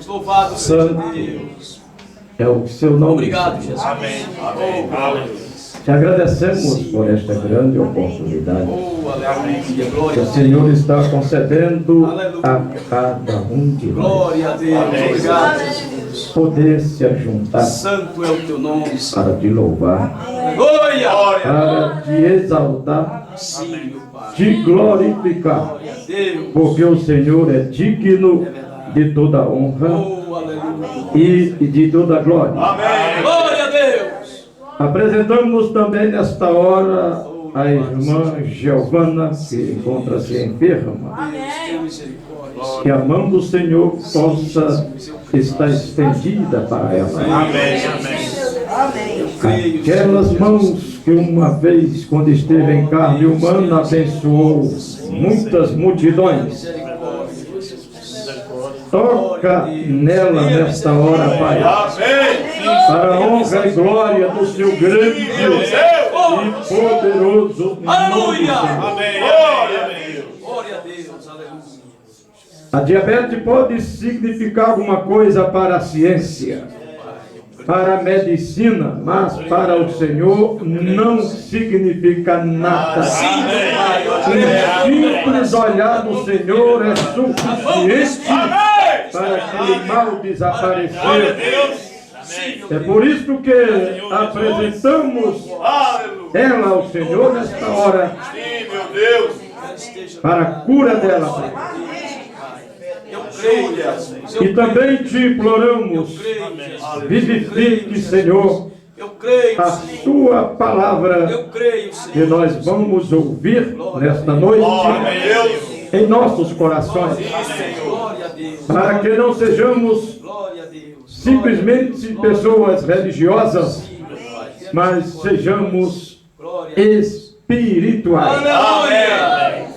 Louvado seja Deus. É o seu nome. Obrigado, Jesus. Amém. Amém. Te agradecemos por esta grande oportunidade Oh, aleluia. que Glória o a Deus. Senhor está concedendo a cada um de nós. Glória a Deus. Obrigado, Jesus. Poder se ajuntar Santo é o teu nome, Senhor. para te louvar, Glória. para te exaltar, Sim, meu Pai. te glorificar, Glória a Deus. porque o Senhor é digno de toda honra Oh, aleluia. e de toda glória. Glória a Deus. Apresentamos também nesta hora a irmã Giovana, que encontra-se enferma. Deus, tenha misericórdia. Que a mão do Senhor possa estar estendida para ela. Eu creio, Aquelas mãos que uma vez, quando esteve em carne humana, abençoou muitas multidões. Toca nela nesta hora, Pai, para a honra e glória do seu grande e poderoso nome. Aleluia. Amém. Glória a Deus. Glória a Deus. Aleluia. A diabetes pode significar alguma coisa para a ciência, para a medicina, mas para o Senhor não significa nada. Sim, meu Pai. Eu Um creio. simples olhar do Senhor é suficiente para aquele mal desaparecer. É por isso que apresentamos ela ao Senhor nesta hora, para a cura dela, Pai. Eu creio, Jesus. E também te imploramos, creio, Jesus. vivifique, Senhor, Eu creio, a Senhor. sua palavra Eu creio, que Senhor. nós vamos ouvir nesta noite em nossos corações, Glória a Deus. para que não sejamos Glória a Deus. simplesmente pessoas religiosas, mas sejamos espirituais. Aleluia.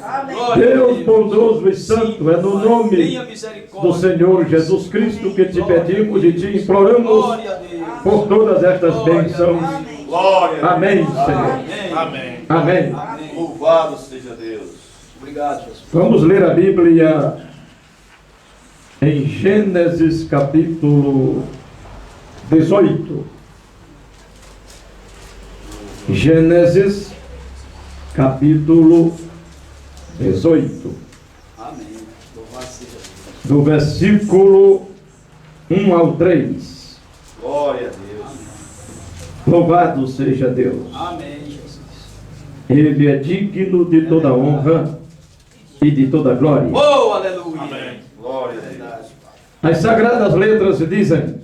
Deus bondoso e santo, é no nome Tenha do misericórdia. Senhor Jesus Cristo que te pedimos e te imploramos Glória a Deus. por todas estas bênçãos. Amém, Senhor. Amém. Amém. Louvado seja Deus. Obrigado, Jesus. Vamos ler a Bíblia em Gênesis capítulo 18. Gênesis capítulo 18. Amém. Louvado seja Deus. Do versículo 1 ao 3. Glória a Deus. Louvado seja Deus. Amém, Jesus. Ele é digno de toda honra e de toda glória. Oh, aleluia. Glória a Deus. Verdade, Pai. As sagradas letras dizem: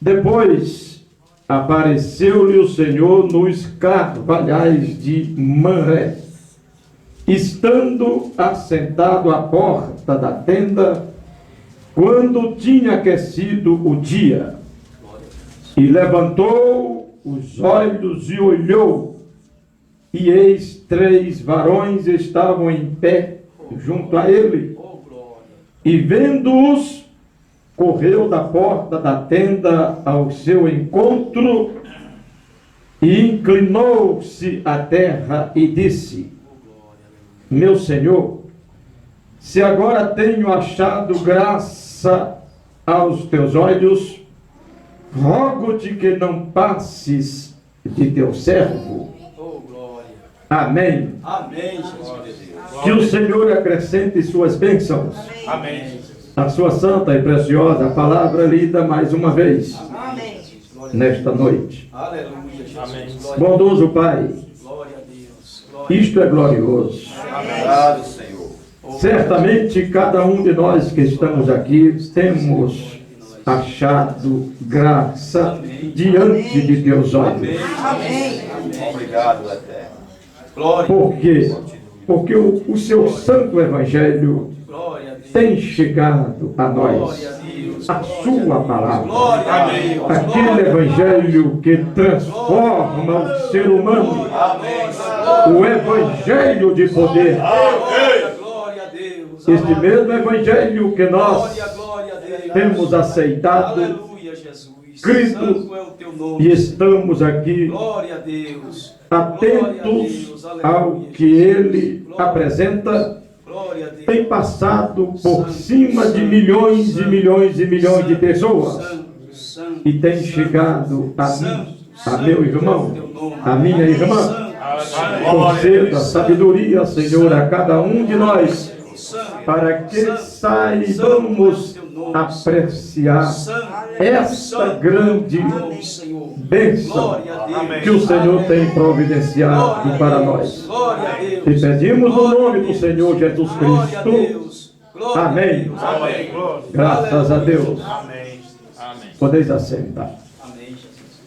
depois apareceu-lhe o Senhor nos carvalhais de Manré, estando assentado à porta da tenda, quando tinha aquecido o dia. E levantou os olhos e olhou, e eis 3 varões estavam em pé junto a ele. Oh, glória. E vendo-os, correu da porta da tenda ao seu encontro, e inclinou-se à terra e disse: meu Senhor, se agora tenho achado graça aos teus olhos, rogo-te que não passes de teu servo. Oh, glória. Amém. Amém, Jesus. Que o Senhor acrescente suas bênçãos, Amém. a sua santa e preciosa palavra lida mais uma vez nesta noite. Aleluia, Jesus. Amém. Glória, Bondoso Pai, glória a Deus. Glória isto é glorioso. Obrigado, Senhor. Certamente cada um de nós que estamos aqui temos achado graça diante de teus olhos. Obrigado, Eterno. Glória, Por quê? Porque o seu santo evangelho glória a Deus. tem chegado a Glória nós, a Deus. a sua palavra, Glória a Deus. aquele evangelho que transforma o ser humano, o evangelho de poder, Glória, glória a Deus. este mesmo evangelho que nós Glória a Deus. temos aceitado, Aleluia, Jesus. Cristo, Santo é o teu nome. e estamos aqui Glória a Deus. atentos ao que ele apresenta Glória a Deus. tem passado por cima de milhões e milhões e milhões de pessoas Santo, santo, e tem santo, chegado a mim, santo, a meu irmão, teu nome. a minha irmã. Santo, Conceda sabedoria, Senhor, a cada um de nós, santo, para que saibamos apreciar esta grande Senhor. bênção Glória a Deus. que o Senhor tem providenciado para nós. Glória a E Deus. pedimos no nome do Senhor Jesus Glória a Cristo. Deus. Glória a Amém. Deus. Amém. Graças a Deus. Amém. Podeis assentar. Amém, Jesus.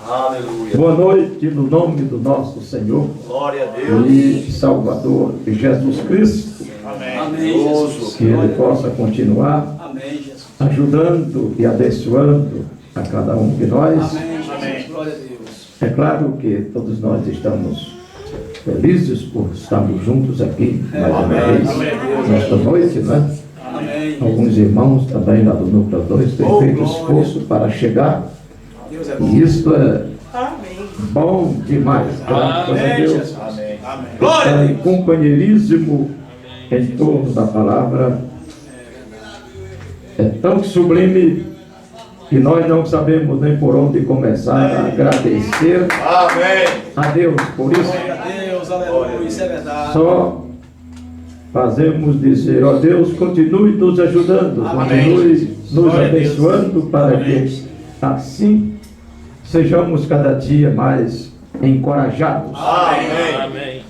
Aleluia. Boa noite no nome do nosso Senhor Glória a Deus. e Salvador Jesus Cristo. Amém, Jesus. Que Ele possa continuar Amém, Jesus. ajudando e abençoando a cada um de nós. Amém, Jesus. Glória a Deus. É claro que todos nós estamos felizes por estarmos juntos aqui mais uma vez nesta noite, né? Amém. Alguns irmãos também lá do Núcleo 2 têm feito esforço para chegar, Deus é bom. e isso é bom demais. Graças a Amém, Deus. Jesus. Amém. Glória a Está em Deus. companheirismo em torno da palavra. É tão sublime que nós não sabemos nem por onde começar a agradecer Amém. a Deus por isso. Glória a Deus. Aleluia. Isso é verdade. Só fazemos dizer, ó Deus, continue nos ajudando, continue nos abençoando para que assim sejamos cada dia mais encorajados. Amém.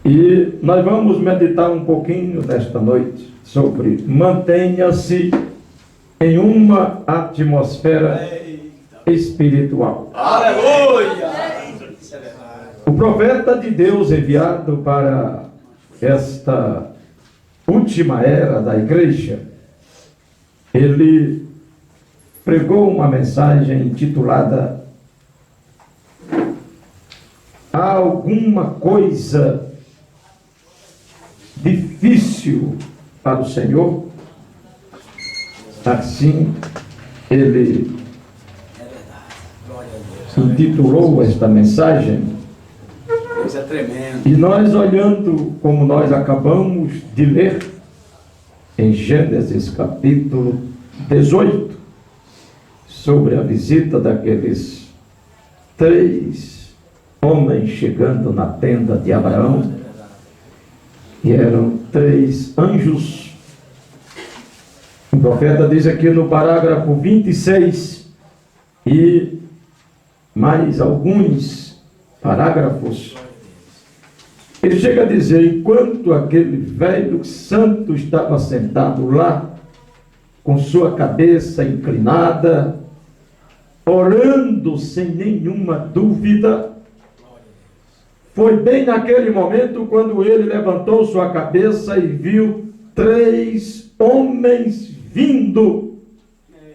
E nós vamos meditar um pouquinho nesta noite sobre mantenha-se em uma atmosfera espiritual. Aleluia. Isso é verdade. O profeta de Deus enviado para esta última era da igreja, ele pregou uma mensagem intitulada Há alguma coisa difícil para o Senhor? Assim ele intitulou esta mensagem. Deus é tremendo. E nós olhando, como nós acabamos de ler, em Gênesis capítulo 18, sobre a visita daqueles 3 homens chegando na tenda de Abraão, e eram 3 anjos. O profeta diz aqui no parágrafo 26, e mais alguns parágrafos, ele chega a dizer, enquanto aquele velho santo estava sentado lá, com sua cabeça inclinada, orando sem nenhuma dúvida, foi bem naquele momento quando ele levantou sua cabeça e viu 3 homens vindo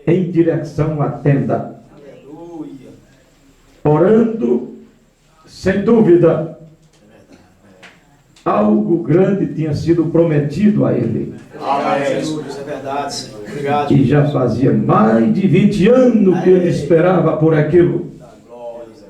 em direção à tenda, Aleluia. orando sem dúvida. Algo grande tinha sido prometido a ele. Amém. Jesus, isso é verdade, Senhor. Obrigado. E já fazia mais de 20 anos que ele esperava por aquilo. Glória a Deus.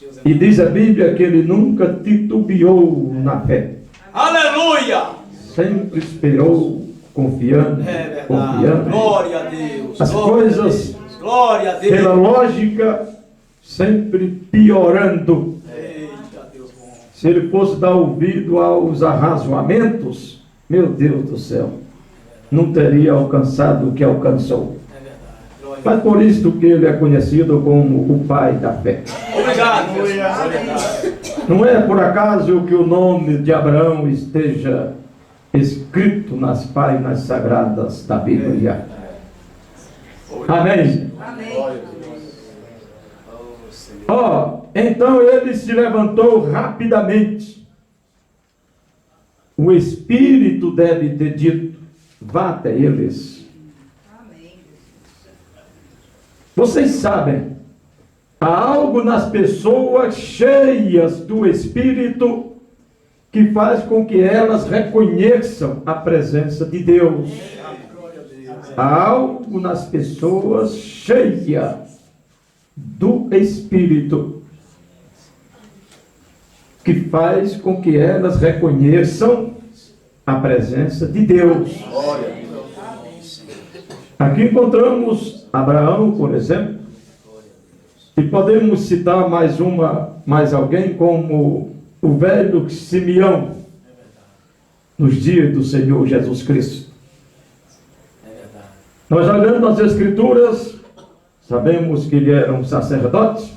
Deus é E diz a Bíblia que ele nunca titubeou na fé. Aleluia. Sempre esperou, confiando, É verdade. confiando. Glória a Deus. As Glória a coisas, Deus. Glória a Deus. pela lógica, sempre piorando. Eita, Deus bom. Se ele fosse dar ouvido aos arrazoamentos, meu Deus do céu, não teria alcançado o que alcançou. É verdade. Glória a Mas por isso que ele é conhecido como o pai da fé. Deus. Obrigado, Jesus. É verdade. Não é por acaso que o nome de Abraão esteja escrito nas páginas sagradas da Bíblia. Amém. Ó, então ele se levantou rapidamente. O Espírito deve ter dito, vá até eles. Vocês sabem, há algo nas pessoas cheias do Espírito que faz com que elas reconheçam a presença de Deus. Há algo nas pessoas cheias do Espírito que faz com que elas reconheçam a presença de Deus. Glória a Deus. Aqui encontramos Abraão, por exemplo, e podemos citar mais alguém como o velho Simeão, nos dias do Senhor Jesus Cristo. Nós olhando as Escrituras, sabemos que ele era um sacerdote,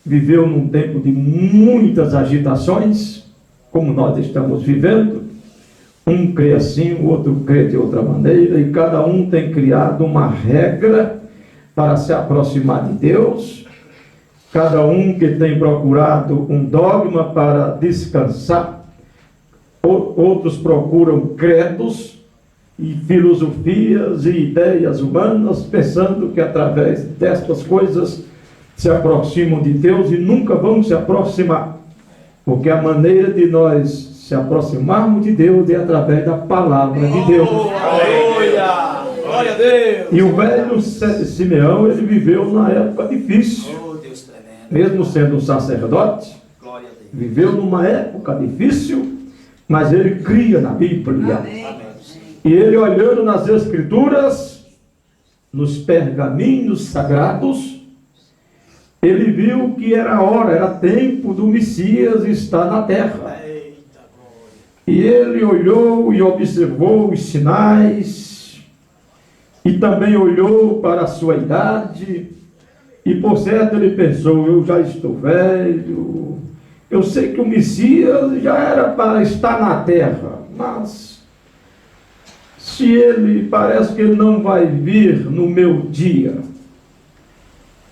viveu num tempo de muitas agitações, como nós estamos vivendo. Um crê assim, o outro crê de outra maneira, e cada um tem criado uma regra para se aproximar de Deus. Cada um que tem procurado um dogma para descansar. Outros procuram credos e filosofias e ideias humanas, pensando que através destas coisas se aproximam de Deus e nunca vão se aproximar. Porque a maneira de nós se aproximarmos de Deus é através da palavra de Deus. Aleluia! Glória a Deus! E o velho Simeão, ele viveu na época difícil. Oh, Deus tremendo. Mesmo sendo um sacerdote, Glória a Deus. viveu numa época difícil, mas ele cria na Bíblia. Amém. E ele, olhando nas Escrituras, nos pergaminhos sagrados, ele viu que era hora, era tempo do Messias estar na terra. Eita, glória. E ele olhou e observou os sinais, e também olhou para a sua idade, e por certo ele pensou: eu já estou velho, eu sei que o Messias já era para estar na terra, mas se ele, parece que ele não vai vir no meu dia,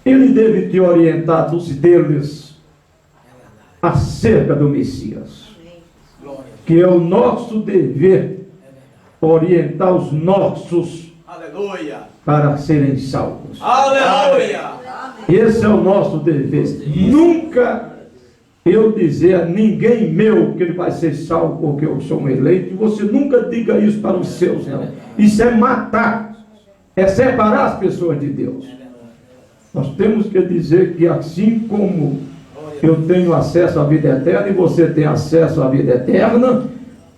ele deve te orientar dos deles acerca do Messias, Glória. que é o nosso dever orientar os nossos Aleluia! para serem salvos. Aleluia! Esse é o nosso dever. Nunca eu dizer a ninguém meu que ele vai ser salvo porque eu sou um eleito. Você nunca diga isso para os seus, não. Isso é matar, é separar as pessoas de Deus. Nós temos que dizer que assim como eu tenho acesso à vida eterna e você tem acesso à vida eterna,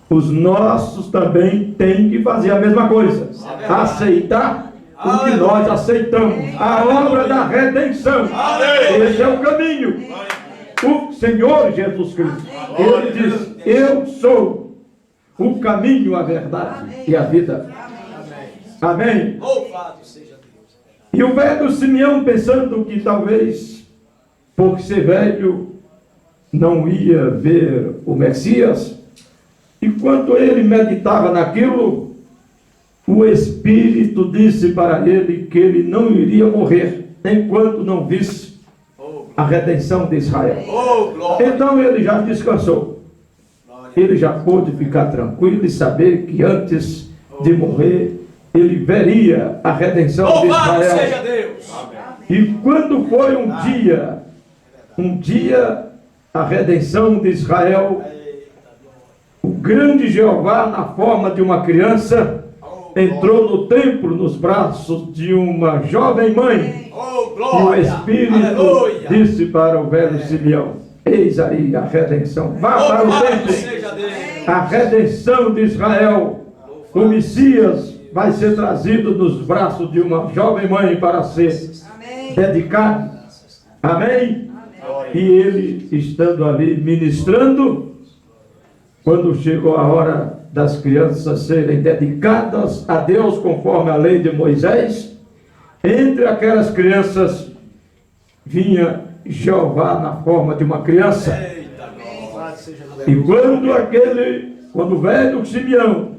os nossos também têm que fazer a mesma coisa. Aceitar o que nós aceitamos. A obra da redenção. Esse é o caminho. O Senhor Jesus Cristo, ele diz: eu sou o caminho, a verdade e a vida. Amém. Louvado seja Deus. E o velho Simeão, pensando que talvez por ser velho não ia ver o Messias, enquanto ele meditava naquilo, o Espírito disse para ele que ele não iria morrer enquanto não visse a redenção de Israel. Oh, glória! Então ele já descansou. Ele já pôde ficar tranquilo e saber que antes de morrer ele veria a redenção de Louvado seja Israel. Deus! E quando foi um dia a redenção de Israel, o grande Jeová, na forma de uma criança, entrou no templo nos braços de uma jovem mãe. Oh, E o glória! Espírito Aleluia! disse para o velho Simeão: eis aí a redenção. Vá para o Louvado templo. seja Deus! A redenção de Israel. O Messias vai ser trazido nos braços de uma jovem mãe para ser dedicado. Amém? E ele, estando ali ministrando, quando chegou a hora das crianças serem dedicadas a Deus conforme a lei de Moisés, entre aquelas crianças vinha Jeová na forma de uma criança. Eita, glória! Seja Deus! E quando o velho Simeão,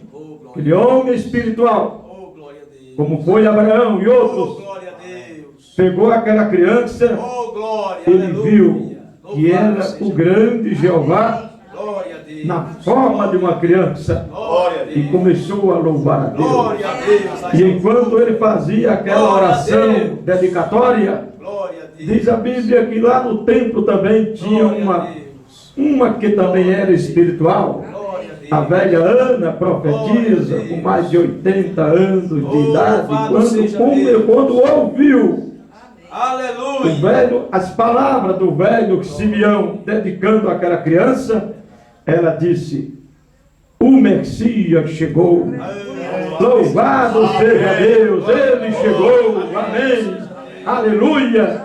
aquele homem espiritual, Oh, glória a Deus! como foi Abraão e Oh, outros, glória a Deus! pegou aquela criança, Oh, glória! ele Aleluia! viu que Louvado era seja o grande Jeová Glória a Deus! na forma de uma criança, Glória a e Deus! começou a louvar a Deus. Glória a Deus! E enquanto ele fazia aquela oração dedicatória, Glória a Deus! diz a Bíblia que lá no templo também tinha Glória a Deus! uma que também era espiritual. Glória a Deus! A velha Ana profetiza com mais de 80 anos de idade, quando ouviu Aleluia! as palavras do velho Simeão dedicando àquela criança, ela disse: O Messias chegou. Louvado seja Deus, Ele chegou. Amém. Aleluia.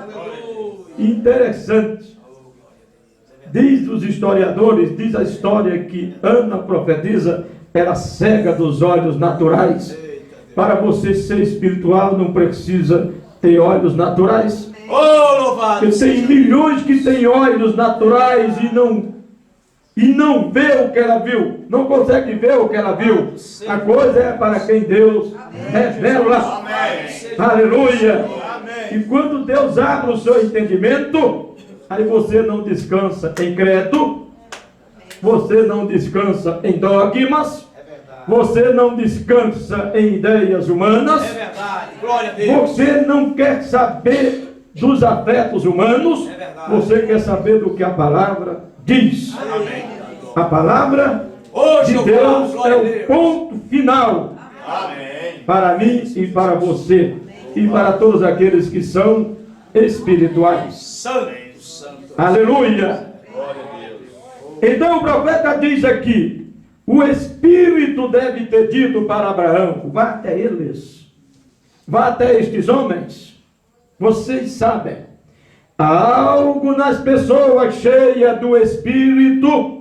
Interessante. Diz os historiadores, diz a história que Ana profetiza, era cega dos olhos naturais. Para você ser espiritual não precisa ter olhos naturais. Oh, louvado! Porque tem milhões que têm olhos naturais e não vê o que ela viu. Não consegue ver o que ela viu. A coisa é para quem Deus revela. Aleluia! E quando Deus abre o seu entendimento, aí você não descansa em credo, você não descansa em dogmas, você não descansa em ideias humanas, É verdade. Glória a Deus. você não quer saber dos afetos humanos, você quer saber do que a palavra diz. Amém. A palavra Hoje de eu falo, Deus glória a é o Deus. ponto final Amém. para mim e para você e para todos aqueles que são espirituais. Santo, santo. Aleluia! Glória a Deus. Então o profeta diz aqui: o Espírito deve ter dito para Abraão: vá até eles, vá até estes homens. Vocês sabem, há algo nas pessoas cheias do Espírito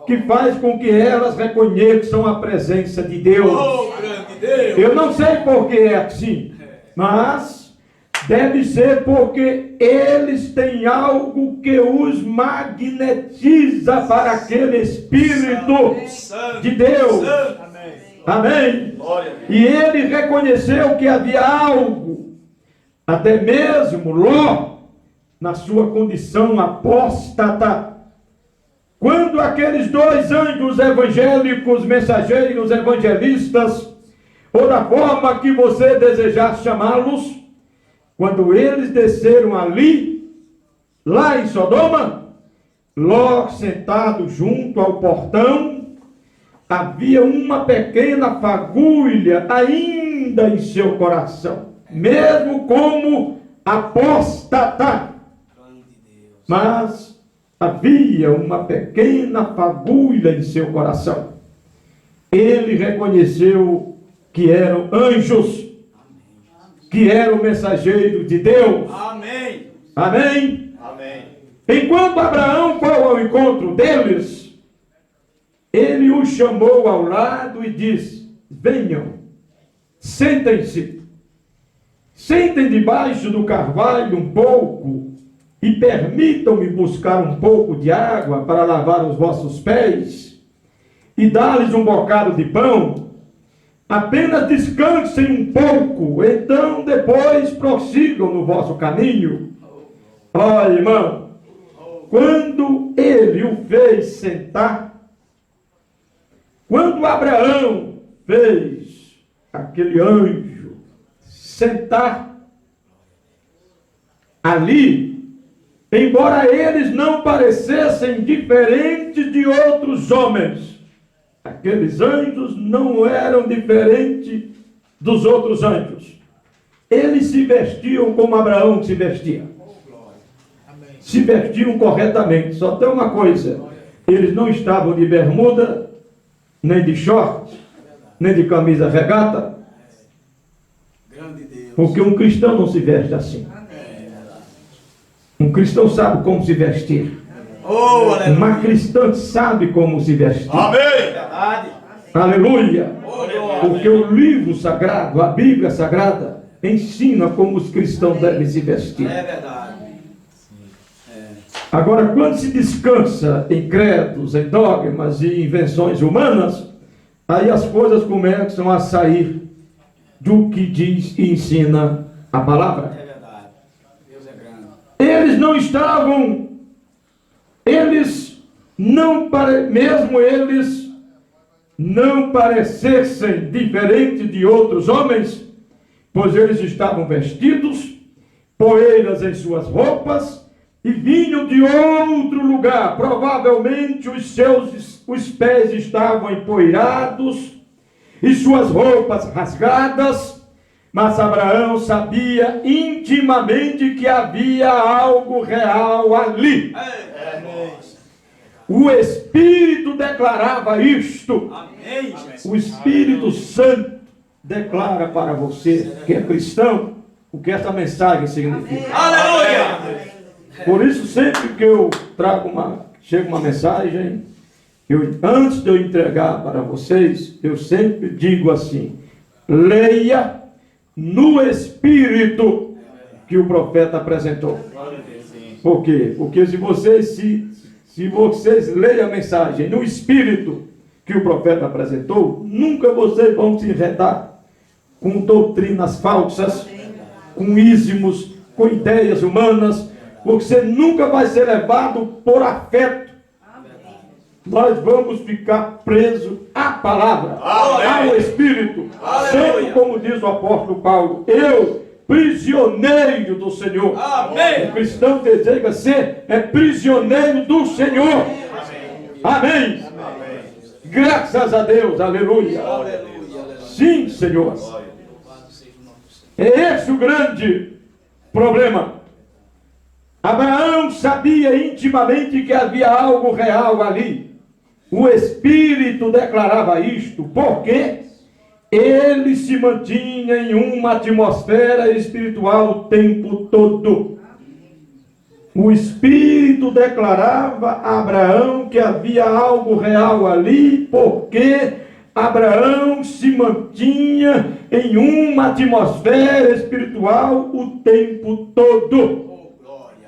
que faz com que elas reconheçam a presença de Deus. Oh, grande Deus. Eu não sei por que é assim, mas deve ser porque eles têm algo que os magnetiza para aquele Espírito de Deus. Santo. Amém. Amém? Glória a Deus. E ele reconheceu que havia algo, até mesmo Ló, na sua condição apóstata. Quando aqueles dois anjos evangélicos, mensageiros evangelistas, ou da forma que você desejar chamá-los, quando eles desceram ali, lá em Sodoma, Ló sentado junto ao portão, havia uma pequena fagulha ainda em seu coração, mesmo como apóstata. Mas havia uma pequena fagulha em seu coração. Ele reconheceu que eram anjos, que era o mensageiro de Deus. Amém. Amém? Amém. Enquanto Abraão foi ao encontro deles, ele os chamou ao lado e disse: venham, sentem-se, sentem debaixo do carvalho um pouco e permitam-me buscar um pouco de água para lavar os vossos pés e dar-lhes um bocado de pão. Apenas descansem um pouco, então depois prossigam no vosso caminho. Olha, irmão, quando ele o fez sentar, quando Abraão fez aquele anjo sentar ali, embora eles não parecessem diferentes de outros homens, aqueles anjos não eram diferentes dos outros anjos. Eles se vestiam como Abraão se vestia. Se vestiam corretamente. Só tem uma coisa: eles não estavam de bermuda, nem de short, nem de camisa regata. Grande Deus. Porque um cristão não se veste assim. Um cristão sabe como se vestir. Oh, aleluia. Uma cristã sabe como se vestir. Amém. Verdade. Aleluia. Oh, glória. Porque o livro sagrado, a Bíblia Sagrada, ensina como os cristãos devem se vestir. É verdade. Agora, quando se descansa em credos, em dogmas e invenções humanas, aí as coisas começam a sair do que diz e ensina a palavra. É verdade. Deus é grande. Eles não estavam, mesmo eles não parecessem diferentes de outros homens, pois eles estavam vestidos, poeiras em suas roupas, e vinham de outro lugar. Provavelmente os pés estavam empoeirados e suas roupas rasgadas, mas Abraão sabia intimamente que havia algo real ali. O Espírito declarava isto. Amém. O Espírito Santo declara para você que é cristão o que essa mensagem significa. Aleluia. Por isso, sempre que eu chega uma mensagem, antes de eu entregar para vocês, eu sempre digo assim: leia no Espírito que o profeta apresentou. Por quê? Porque se vocês lerem a mensagem no Espírito que o profeta apresentou, nunca vocês vão se enredar com doutrinas falsas, com ismos, com ideias humanas, porque você nunca vai ser levado por afeto. Nós vamos ficar presos à palavra, ao Espírito Santo, como diz o apóstolo Paulo: eu, prisioneiro do Senhor. Amém. O cristão deseja ser prisioneiro do Senhor. Amém. Graças a Deus, aleluia. Sim, Senhor. É esse o grande problema. Abraão sabia intimamente que havia algo real ali. O Espírito declarava isto, porque ele se mantinha em uma atmosfera espiritual o tempo todo. O Espírito declarava a Abraão que havia algo real ali, porque Abraão se mantinha em uma atmosfera espiritual o tempo todo.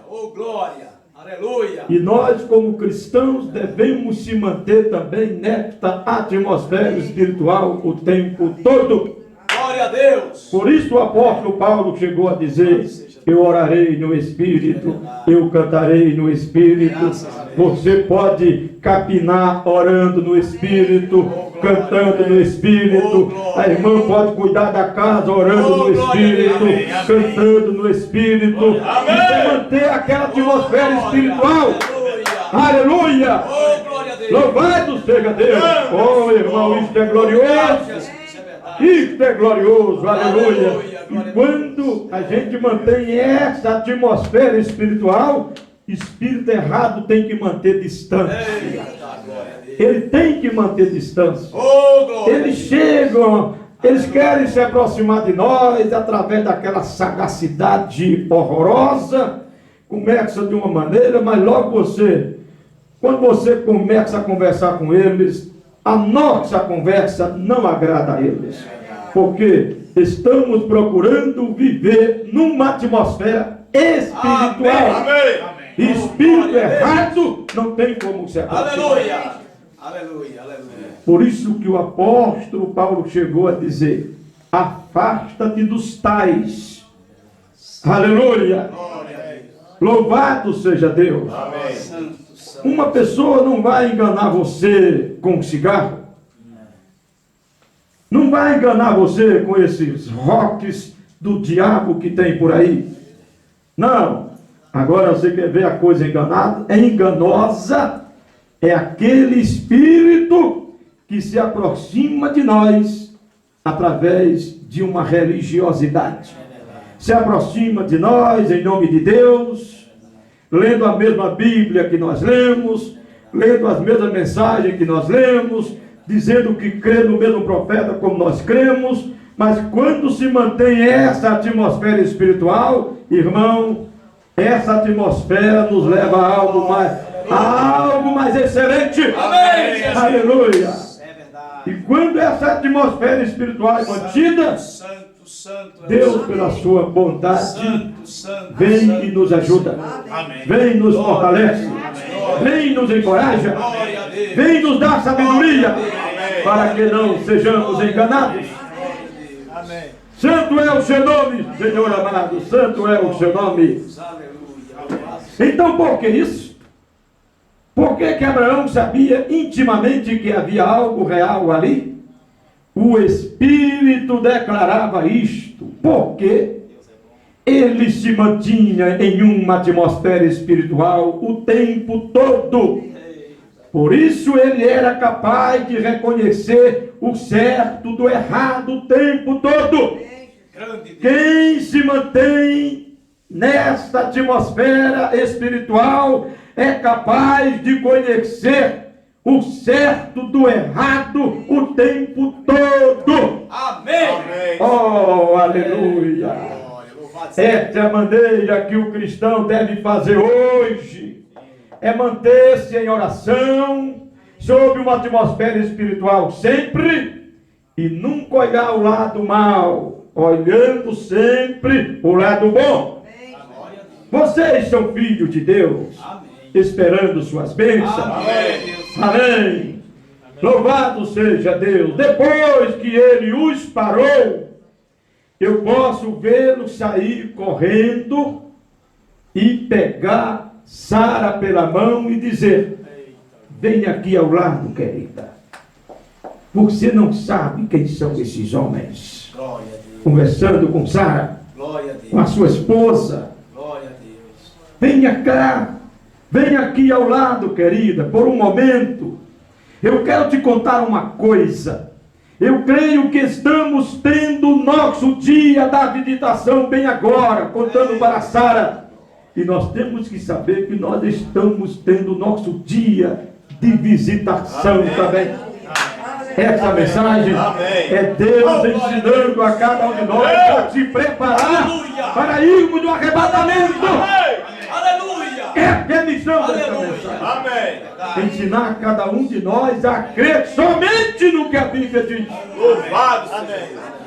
Oh glória, aleluia. E nós, como cristãos, devemos se manter também nesta atmosfera espiritual o tempo todo. Glória a Deus. Por isso o apóstolo Paulo chegou a dizer: eu orarei no Espírito, eu cantarei no Espírito. Você pode capinar orando no Espírito, cantando no Espírito. A irmã pode cuidar da casa orando no Espírito, cantando no Espírito. E manter aquela atmosfera espiritual. Aleluia! Louvado seja Deus! Oh, irmão, isto é glorioso! Isto é glorioso, aleluia! E quando a gente mantém essa atmosfera espiritual, espírito errado tem que manter distância. Ele tem que manter distância. Eles chegam, eles querem se aproximar de nós através daquela sagacidade horrorosa. Começa de uma maneira, mas logo quando você começa a conversar com eles, a nossa conversa não agrada a eles. Porque estamos procurando viver numa atmosfera espiritual. Amém. Espírito errado não tem como se aproximar. Aleluia. Aleluia, aleluia. Por isso que o apóstolo Paulo chegou a dizer: afasta-te dos tais. Aleluia. Louvado seja Deus. Amém. Uma pessoa não vai enganar você com um cigarro. Não vai enganar você com esses rocks do diabo que tem por aí. Não. Agora você quer ver a coisa enganada? É enganosa. É aquele espírito que se aproxima de nós através de uma religiosidade. Se aproxima de nós em nome de Deus, lendo a mesma Bíblia que nós lemos, lendo as mesmas mensagens que nós lemos, dizendo que crê no mesmo profeta como nós cremos, mas quando se mantém essa atmosfera espiritual, irmão, essa atmosfera nos leva a algo mais excelente. Amém. Aleluia. É verdade. E quando essa atmosfera espiritual é mantida, Santo, Deus, pela sua bondade, Santo, vem Santo. e nos ajuda, Amém. vem nos fortalece, vem nos encoraja, Glória a Deus. vem nos dar sabedoria, para que não sejamos enganados. Amém. Santo é o seu nome, Senhor amado, santo é o seu nome. Aleluia. Então, por que isso? Por que Abraão sabia intimamente que havia algo real ali? O Espírito declarava isto, porque ele se mantinha em uma atmosfera espiritual o tempo todo. Por isso ele era capaz de reconhecer o certo do errado o tempo todo. Grande Deus. Quem se mantém nesta atmosfera espiritual é capaz de conhecer o certo do errado o tempo todo. Amém. Oh, aleluia! Glória, louvado seja Esta é a maneira que o cristão deve fazer hoje. É manter-se em oração, sob uma atmosfera espiritual sempre, e nunca olhar o lado mal, olhando sempre o lado bom. Vocês são filhos de Deus, esperando suas bênçãos. Amém. Louvado seja Deus. Depois que ele os parou, eu posso vê-lo sair correndo e pegar Sara pela mão e dizer: vem aqui ao lado, querida. Você não sabe quem são esses homens. Glória a Deus. Conversando com Sara, Glória a Deus. com a sua esposa. Glória a Deus. Venha cá, venha aqui ao lado, querida, por um momento. Eu quero te contar uma coisa. Eu creio que estamos tendo nosso dia da visitação bem agora, contando para Sara. E nós temos que saber que nós estamos tendo nosso dia de visitação também. Essa mensagem é Deus ensinando a cada um de nós a se preparar para irmos no arrebatamento. Aleluia. Essa é a missão dessa mensagem. Ensinar cada um de nós a crer somente no que a Bíblia diz. Louvado seja.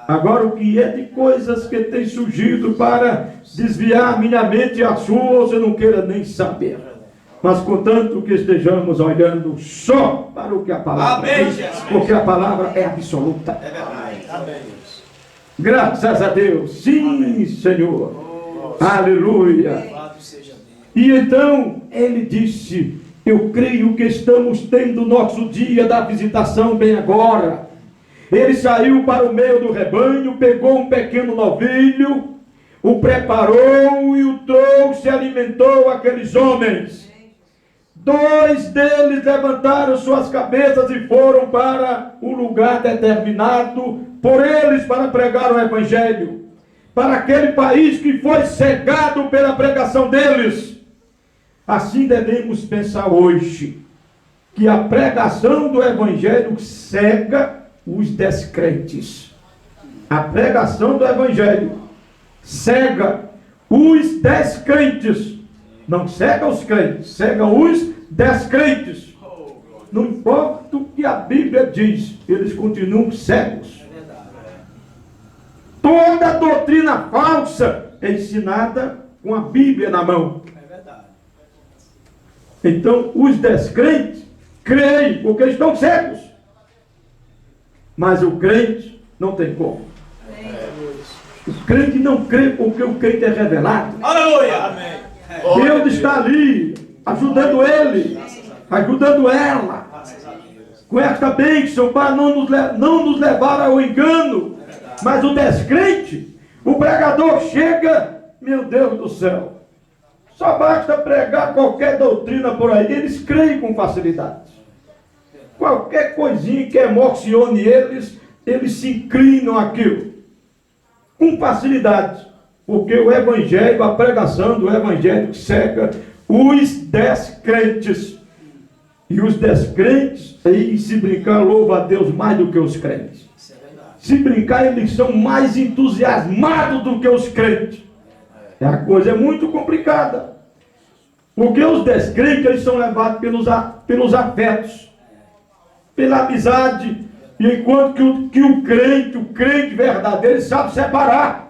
Agora, o que é de coisas que tem surgido para desviar minha mente e a sua, você não queira nem saber. Mas contanto que estejamos olhando só para o que a palavra diz, porque a palavra é absoluta. É verdade. Amém. Graças a Deus. Sim, Senhor. Aleluia. Louvado seja Deus. E então ele disse: eu creio que estamos tendo nosso dia da visitação bem agora. Ele saiu para o meio do rebanho, pegou um pequeno novilho, o preparou e o trouxe e alimentou aqueles homens. 2 deles levantaram suas cabeças e foram para o lugar determinado por eles para pregar o evangelho, para aquele país que foi cegado pela pregação deles. Assim devemos pensar hoje, que a pregação do evangelho cega os descrentes. A pregação do evangelho cega os descrentes. Não cega os crentes, cega os descrentes. Não importa o que a Bíblia diz, eles continuam cegos. Toda doutrina falsa é ensinada com a Bíblia na mão. É verdade. Então, os descrentes creem porque estão cegos. Mas o crente não tem como. O crente não crê porque o crente é revelado. Aleluia. Amém. Deus está ali, ajudando ele, ajudando ela, Graças a Deus. com esta bênção, para não nos levar ao engano. Mas o descrente, o pregador chega, meu Deus do céu, só basta pregar qualquer doutrina por aí, eles creem com facilidade. Qualquer coisinha que emocione eles se inclinam àquilo, com facilidade. Porque o evangelho, a pregação do evangelho cega os descrentes. E os descrentes, aí se brincar, louva a Deus mais do que os crentes. Isso é verdade. Se brincar, eles são mais entusiasmados do que os crentes. A coisa é muito complicada. Porque os descrentes, eles são levados pelos afetos, pela amizade. E enquanto que o crente verdadeiro, ele sabe separar.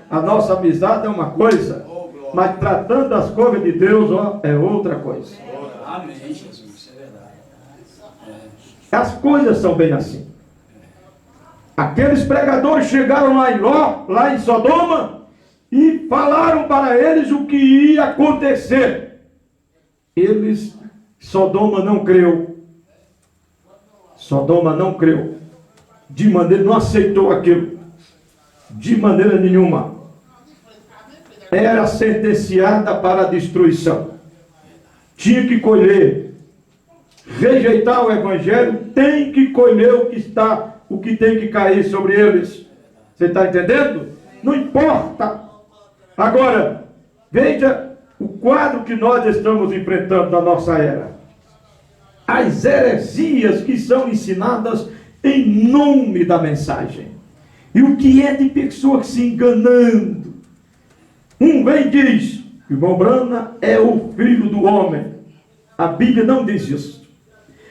A nossa amizade é uma coisa, mas tratando das coisas de Deus, é outra coisa. Amém, Jesus. Isso é verdade. As coisas são bem assim. Aqueles pregadores chegaram lá em Sodoma, e falaram para eles o que ia acontecer. Sodoma não creu. Sodoma não creu. De maneira, não aceitou aquilo. De maneira nenhuma. Era sentenciada para a destruição. Tinha que colher. Rejeitar o evangelho, tem que colher o que tem que cair sobre eles. Você está entendendo? Não importa. Agora, veja quadro que nós estamos enfrentando na nossa era. As heresias que são ensinadas em nome da mensagem. E o que é de pessoas se enganando. Um vem e diz que o irmão Brana é o filho do homem. A Bíblia não diz isso.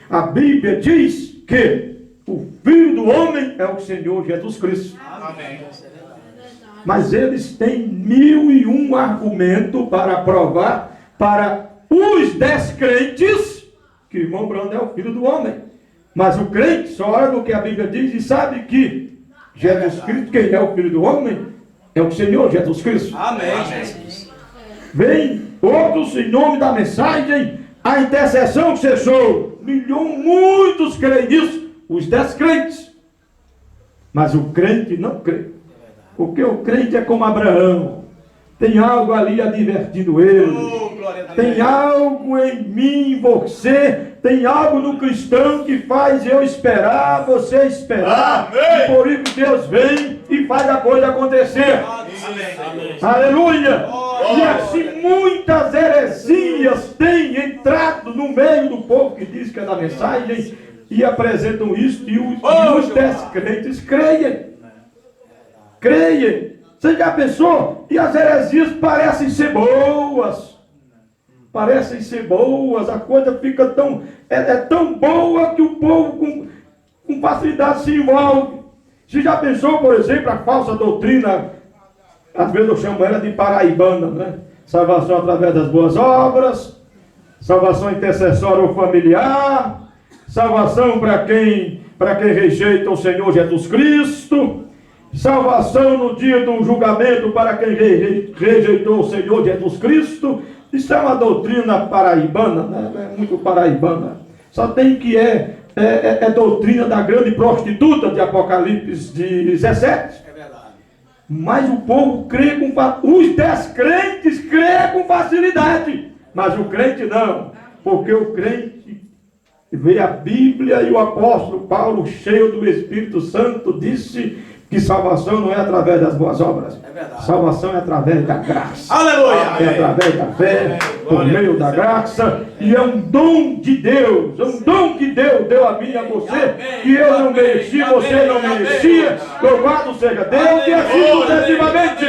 A Bíblia diz que o filho do homem é o Senhor Jesus Cristo. Amém. Mas eles têm 1001 argumentos para provar para os descrentes que o irmão Brana é o filho do homem. Mas o crente só olha no que a Bíblia diz e sabe que Jesus Cristo, quem é o filho do homem, é o Senhor Jesus Cristo. Amém. Vem outros em nome da mensagem, a intercessão que cessou. Muitos creem nisso, os descrentes. Mas o crente não crê. Porque o crente é como Abraão. Tem algo ali advertindo ele. Tem algo em mim, em você. Tem algo no cristão que faz eu esperar, você esperar. E por isso Deus vem e faz a coisa acontecer. Amém. Aleluia! E assim muitas heresias têm entrado no meio do povo que diz que é da mensagem e apresentam isso e os descrentes creem. Creem. Você já pensou? E as heresias parecem ser boas. Parecem ser boas. A coisa fica tão... É tão boa que o povo com facilidade se envolve. Você já pensou, por exemplo, a falsa doutrina? Às vezes eu chamo ela de paraibana, né? Salvação através das boas obras, salvação intercessória ou familiar, salvação para quem rejeita o Senhor Jesus Cristo, salvação no dia do julgamento para quem rejeitou o Senhor Jesus Cristo. Isso é uma doutrina paraibana, né? É muito paraibana. Só tem que é doutrina da grande prostituta de Apocalipse 17. Mas o povo crê os descrentes crê com facilidade, mas o crente não, porque o crente vê a Bíblia e o apóstolo Paulo, cheio do Espírito Santo, disse que salvação não é através das boas obras, salvação é através da graça. Aleluia! É através da fé, por meio da graça, e é um dom de Deus, é um dom que Deus deu a mim e a você, que eu não mereci, você não merecia. Louvado seja Deus, e assim sucessivamente.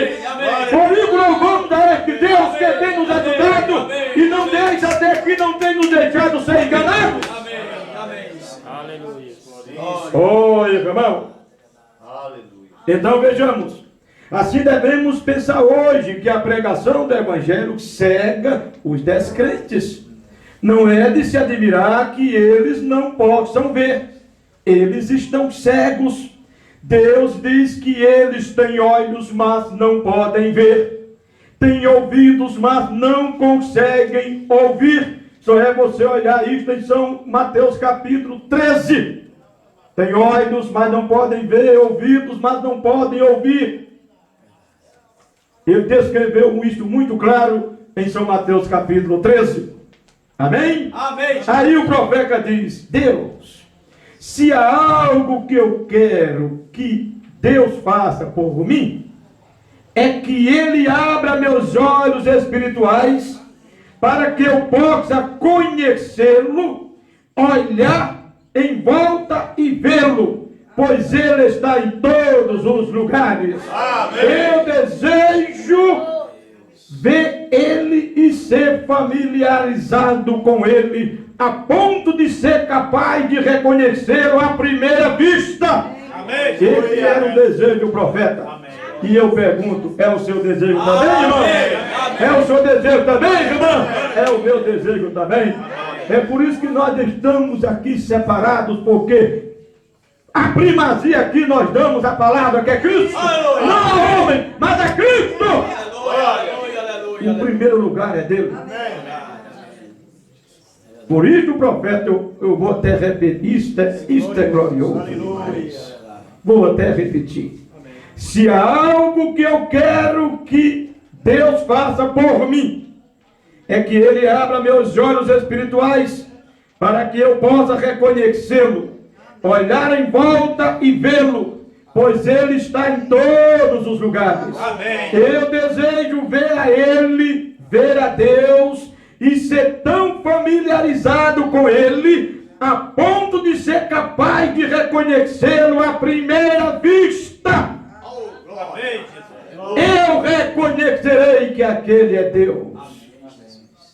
Por isso louvamos a este Deus que tem nos ajudado e não deixa até que não tem nos deixado ser enganados. Aleluia. Oi, irmão. Então vejamos, assim devemos pensar hoje que a pregação do Evangelho cega os descrentes. Não é de se admirar que eles não possam ver. Eles estão cegos. Deus diz que eles têm olhos, mas não podem ver. Têm ouvidos, mas não conseguem ouvir. Só é você olhar isso em São Mateus capítulo 13. Tem olhos, mas não podem ver, ouvidos, mas não podem ouvir. Ele descreveu isso muito claro em São Mateus capítulo 13. Amém? Amém. Aí o profeta diz: Deus, se há algo que eu quero que Deus faça por mim, é que Ele abra meus olhos espirituais para que eu possa conhecê-lo, olhar em volta e vê-lo, pois Ele está em todos os lugares. Amém. Eu desejo ver Ele e ser familiarizado com Ele, a ponto de ser capaz de reconhecê-lo à primeira vista. Amém. Esse era o desejo do profeta. Amém. E eu pergunto, é o seu desejo também, irmão? Amém. É o seu desejo também, irmão? É o meu desejo também. É por isso que nós estamos aqui separados, porque a primazia aqui nós damos a palavra que é Cristo. Aleluia. Não a homem, mas a Cristo. Aleluia. O primeiro lugar é Deus. Por isso o profeta, eu vou até repetir, isto é glorioso demais. Vou até repetir. Se há algo que eu quero que Deus faça por mim, é que Ele abra meus olhos espirituais para que eu possa reconhecê-lo, olhar em volta e vê-lo, pois Ele está em todos os lugares. Amém. Eu desejo ver a Ele ver a Deus e ser tão familiarizado com Ele, a ponto de ser capaz de reconhecê-lo à primeira vista. Amém, Jesus. Eu reconhecerei que aquele é Deus.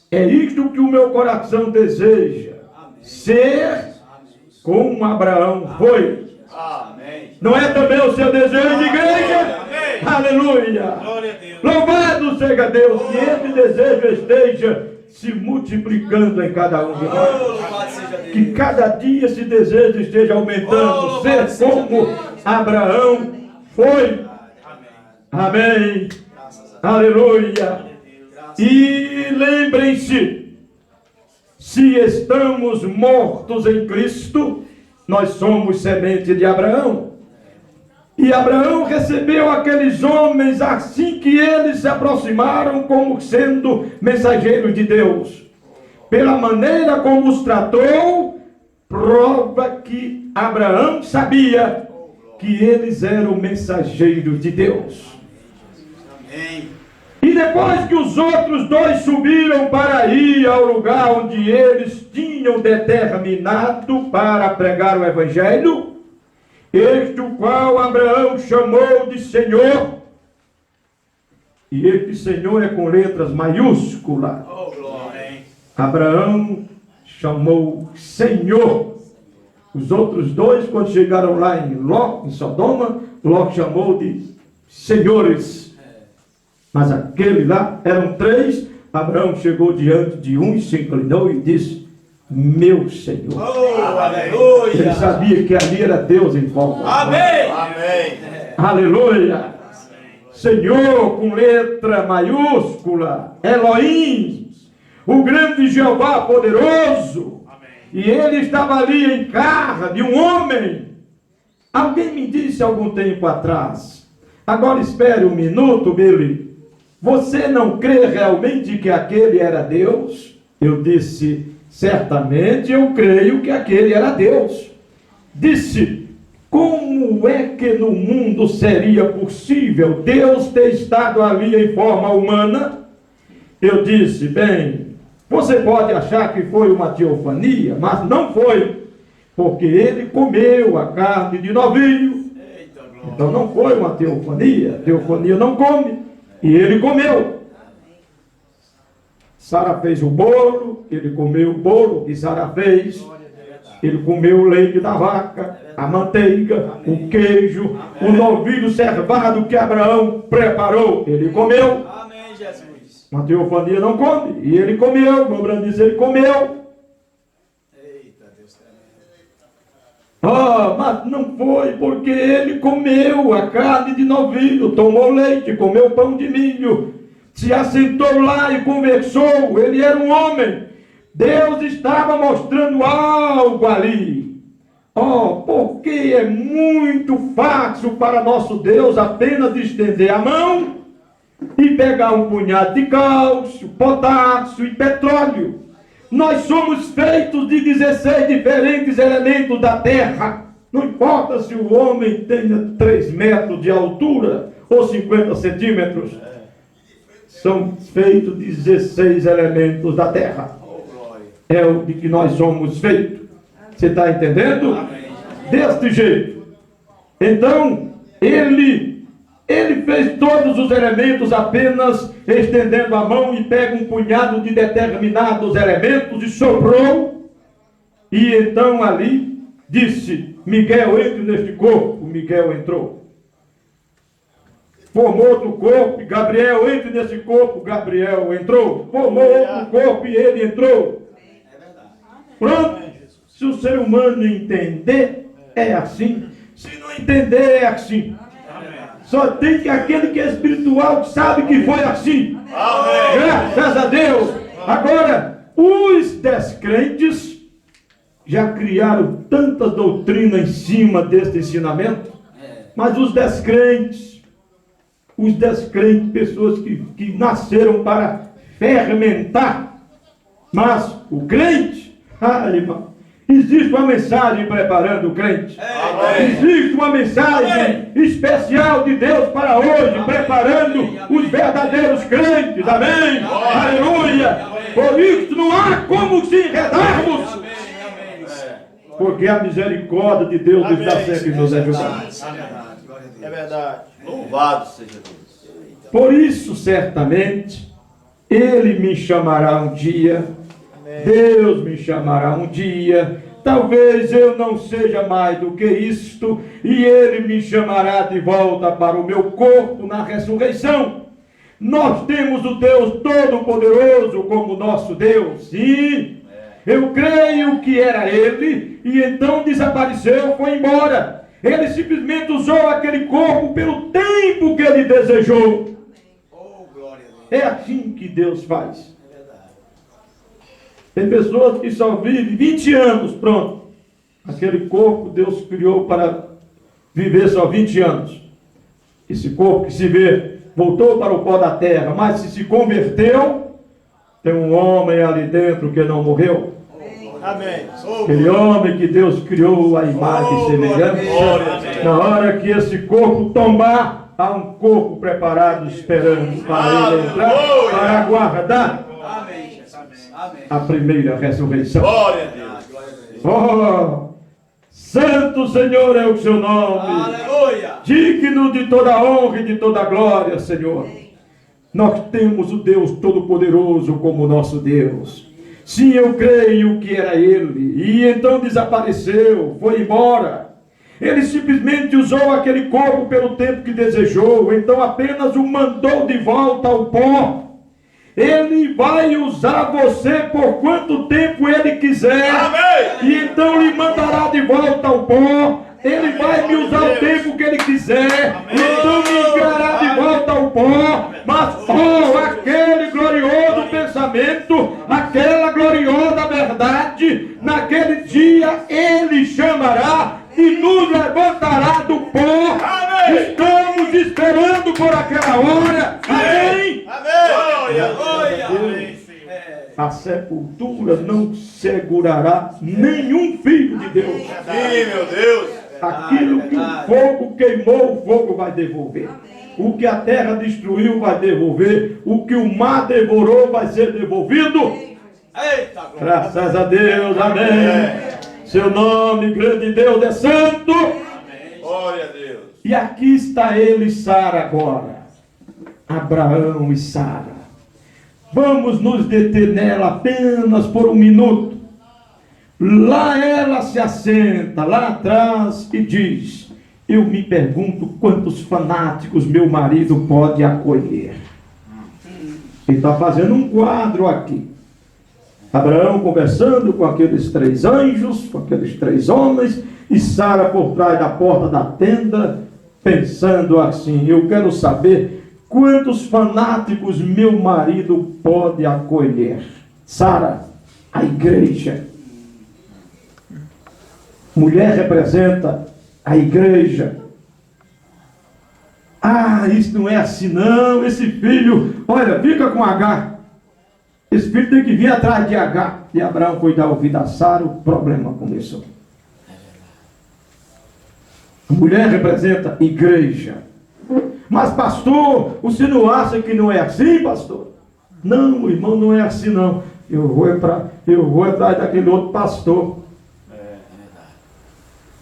É isto que o meu coração deseja. Ser como Abraão foi. Amém. Não é também o seu desejo, igreja? Amém. Aleluia. Glória a Deus. Louvado seja Deus, que esse desejo esteja se multiplicando em cada um de Oh, nós. louvado seja Que Deus. cada dia esse desejo esteja aumentando, ser como Abraão foi. Amém. Aleluia. E lembrem-se, se estamos mortos em Cristo, nós somos semente de Abraão. E Abraão recebeu aqueles homens assim que eles se aproximaram como sendo mensageiros de Deus. Pela maneira como os tratou, prova que Abraão sabia que eles eram mensageiros de Deus. Amém. E depois que os outros dois subiram para ir ao lugar onde eles tinham determinado para pregar o Evangelho, este o qual Abraão chamou de Senhor, e este Senhor é com letras maiúsculas. Oh, glória. Abraão chamou Senhor. Os outros dois, quando chegaram lá em Ló, em Sodoma, Ló chamou de senhores. Mas aquele lá, eram três. Abraão chegou diante de um e se inclinou e disse: meu Senhor. Oh, Ele aleluia. sabia que ali era Deus em forma. Amém. Amém. Aleluia. Senhor com letra maiúscula, Elohim, o grande Jeová poderoso. E ele estava ali em carne, um homem. Alguém me disse algum tempo atrás: agora espere um minuto, Billy. Você não crê realmente que aquele era Deus? Eu disse: certamente eu creio que aquele era Deus. Disse: como é que no mundo seria possível Deus ter estado ali em forma humana? Eu disse: bem, você pode achar que foi uma teofania, mas não foi, porque ele comeu a carne de novilho. Eita, glória. Então não foi uma teofania. Teofania não come. E ele comeu. Sara fez o bolo, ele comeu o bolo que Sara fez. Ele comeu o leite da vaca, a manteiga, o queijo, o novilho cevado que Abraão preparou. Ele comeu. Amém, Jesus. Uma teofania não come. E ele comeu. Meu grande diz, ele comeu. Eita, Deus tremendo. Mas não foi porque ele comeu a carne de novilho, tomou leite, comeu pão de milho, se assentou lá e conversou. Ele era um homem. Deus estava mostrando algo ali. Porque é muito fácil para nosso Deus apenas estender a mão e pegar um punhado de cálcio, potássio e petróleo. Nós somos feitos de 16 diferentes elementos da terra. Não importa se o homem tenha 3 metros de altura ou 50 centímetros. São feitos 16 elementos da terra. Oh, glória. É o de que nós somos feitos. Você está entendendo? Amém. Deste jeito. Então, ele fez todos os elementos apenas estendendo a mão e pega um punhado de determinados elementos e soprou. E então ali disse: Miguel, entre neste corpo. Miguel entrou. Formou outro corpo, e Gabriel, entre nesse corpo. Gabriel entrou. Formou outro corpo e ele entrou. É verdade. Pronto. Se o ser humano entender, é assim. Se não entender, é assim. Só tem que aquele que é espiritual que sabe que foi assim. Amém. Graças a Deus. Agora, os descrentes já criaram tanta doutrina em cima deste ensinamento. Mas os descrentes, pessoas que nasceram para fermentar. Mas o crente, irmão, Existe uma mensagem preparando o crente. Existe uma mensagem especial de Deus para hoje, preparando os verdadeiros crentes. Amém? Aleluia! Por isso não há como se enredarmos, porque a misericórdia de Deus está sempre nos ajudando. É verdade. Louvado seja Deus. Por isso, certamente, Ele me chamará um dia. Deus me chamará um dia. Talvez eu não seja mais do que isto, e Ele me chamará de volta para o meu corpo na ressurreição. Nós temos o Deus Todo-Poderoso como nosso Deus. Sim, eu creio que era Ele, e então desapareceu, foi embora. Ele simplesmente usou aquele corpo pelo tempo que Ele desejou. É assim que Deus faz. Tem pessoas que só vivem 20 anos, pronto. Aquele corpo Deus criou para viver só 20 anos. Esse corpo que se vê, voltou para o pó da terra, mas se converteu, tem um homem ali dentro que não morreu. Amém. Aquele homem que Deus criou a imagem e semelhança. Na hora que esse corpo tombar, há um corpo preparado esperando para ele entrar, para aguardar a primeira ressurreição. Glória a Deus. Oh, Santo Senhor é o seu nome. Aleluia. Digno de toda honra e de toda glória, Senhor. Nós temos o Deus Todo-Poderoso como nosso Deus. Sim, eu creio que era Ele. E então desapareceu, foi embora. Ele simplesmente usou aquele corpo pelo tempo que desejou. Então apenas o mandou de volta ao pó. Ele vai usar você por quanto tempo Ele quiser. Amém. E então lhe mandará de volta ao pó. Ele vai me usar o tempo que Ele quiser. Então me enviará de volta ao pó. Mas aquele glorioso pensamento, aquela gloriosa verdade, naquele dia Ele chamará e nos levantará do pó. Amém. Estamos esperando por aquela hora. Amém? Amém. A sepultura não segurará nenhum filho de Deus. Sim, meu Deus. Aquilo que o fogo queimou, o fogo vai devolver. O que a terra destruiu vai devolver. O que o mar devorou vai ser devolvido. Eita, glória. Graças a Deus, amém. Seu nome, grande Deus, é santo. Glória a Deus. E aqui está ele e Sara agora. Abraão e Sara. Vamos nos deter nela apenas por um minuto. Lá ela se assenta, lá atrás, e diz: eu me pergunto quantos fanáticos meu marido pode acolher. Ele está fazendo um quadro aqui. Abraão conversando com aqueles 3 anjos, com aqueles 3 homens, e Sara por trás da porta da tenda, pensando assim: eu quero saber quantos fanáticos meu marido pode acolher. Sara, a igreja. Mulher representa a igreja. Ah, isso não é assim não. Esse filho, olha, fica com H. Esse filho tem que vir atrás de H. E Abraão foi dar ouvido a Sara, o problema começou. A mulher representa igreja. Mas pastor, você não acha que não é assim, pastor? Não, irmão, não é assim não. Eu vou atrás daquele outro pastor.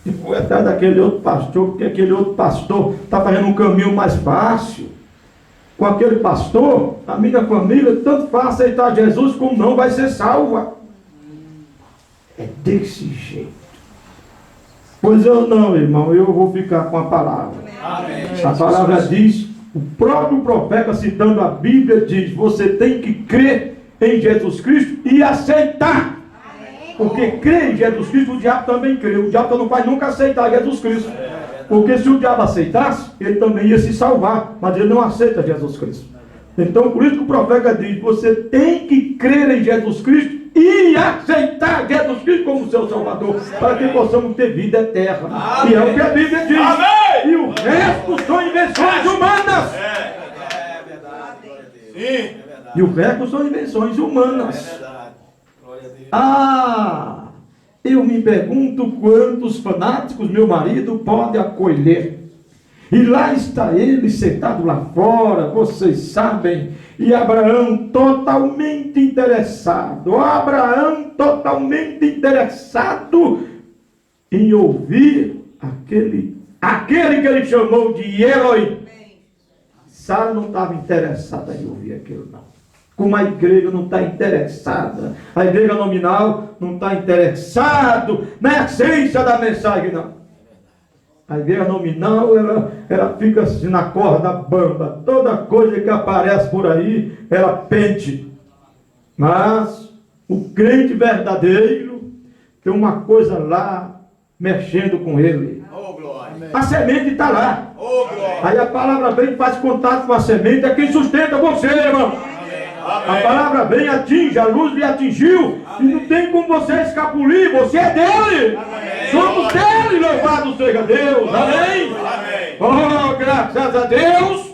Eu vou atrás daquele outro pastor, porque aquele outro pastor está fazendo um caminho mais fácil. Com aquele pastor, a minha família tanto faz aceitar Jesus como não vai ser salva. É desse jeito. Pois eu não, irmão, eu vou ficar com a palavra. Amém. A palavra diz, o próprio profeta citando a Bíblia diz: você tem que crer em Jesus Cristo e aceitar. Porque crer em Jesus Cristo, o diabo também crê. O diabo não vai nunca aceitar Jesus Cristo. Porque se o diabo aceitasse, ele também ia se salvar. Mas ele não aceita Jesus Cristo. Então, por isso que o profeta diz: você tem que crer em Jesus Cristo e aceitar Jesus Cristo como seu Salvador, para que possamos ter vida eterna. Amém. E é o que a Bíblia diz. Amém. E o resto são invenções humanas. É verdade, glória a Deus. Sim. É verdade. E o resto são invenções humanas. É verdade. Glória a Deus. Ah, eu me pergunto quantos fanáticos meu marido pode acolher. E lá está ele sentado lá fora, vocês sabem, e Abraão totalmente interessado, em ouvir aquele que ele chamou de Eloi. Sara não estava interessada em ouvir aquilo, não. Como a igreja não está interessada, a igreja nominal não está interessado na essência da mensagem, não. A igreja nominal, ela fica assim na corda bamba. Toda coisa que aparece por aí, ela pente. Mas o crente verdadeiro tem uma coisa lá mexendo com ele. Oh, glória. A semente está lá. Oh, glória. Aí a palavra vem e faz contato com a semente. É quem sustenta você, irmão. A palavra vem, atinge, a luz lhe atingiu. E não tem como você escapulir. Você é dele. Somos dele, louvado seja Deus. Amém? Oh, graças a Deus.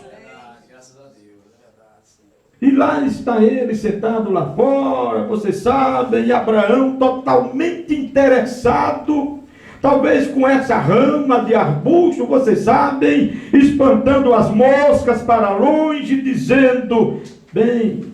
E lá está ele sentado lá fora, vocês sabem, e Abraão totalmente interessado, talvez com essa rama de arbusto, vocês sabem, espantando as moscas para longe, dizendo: bem,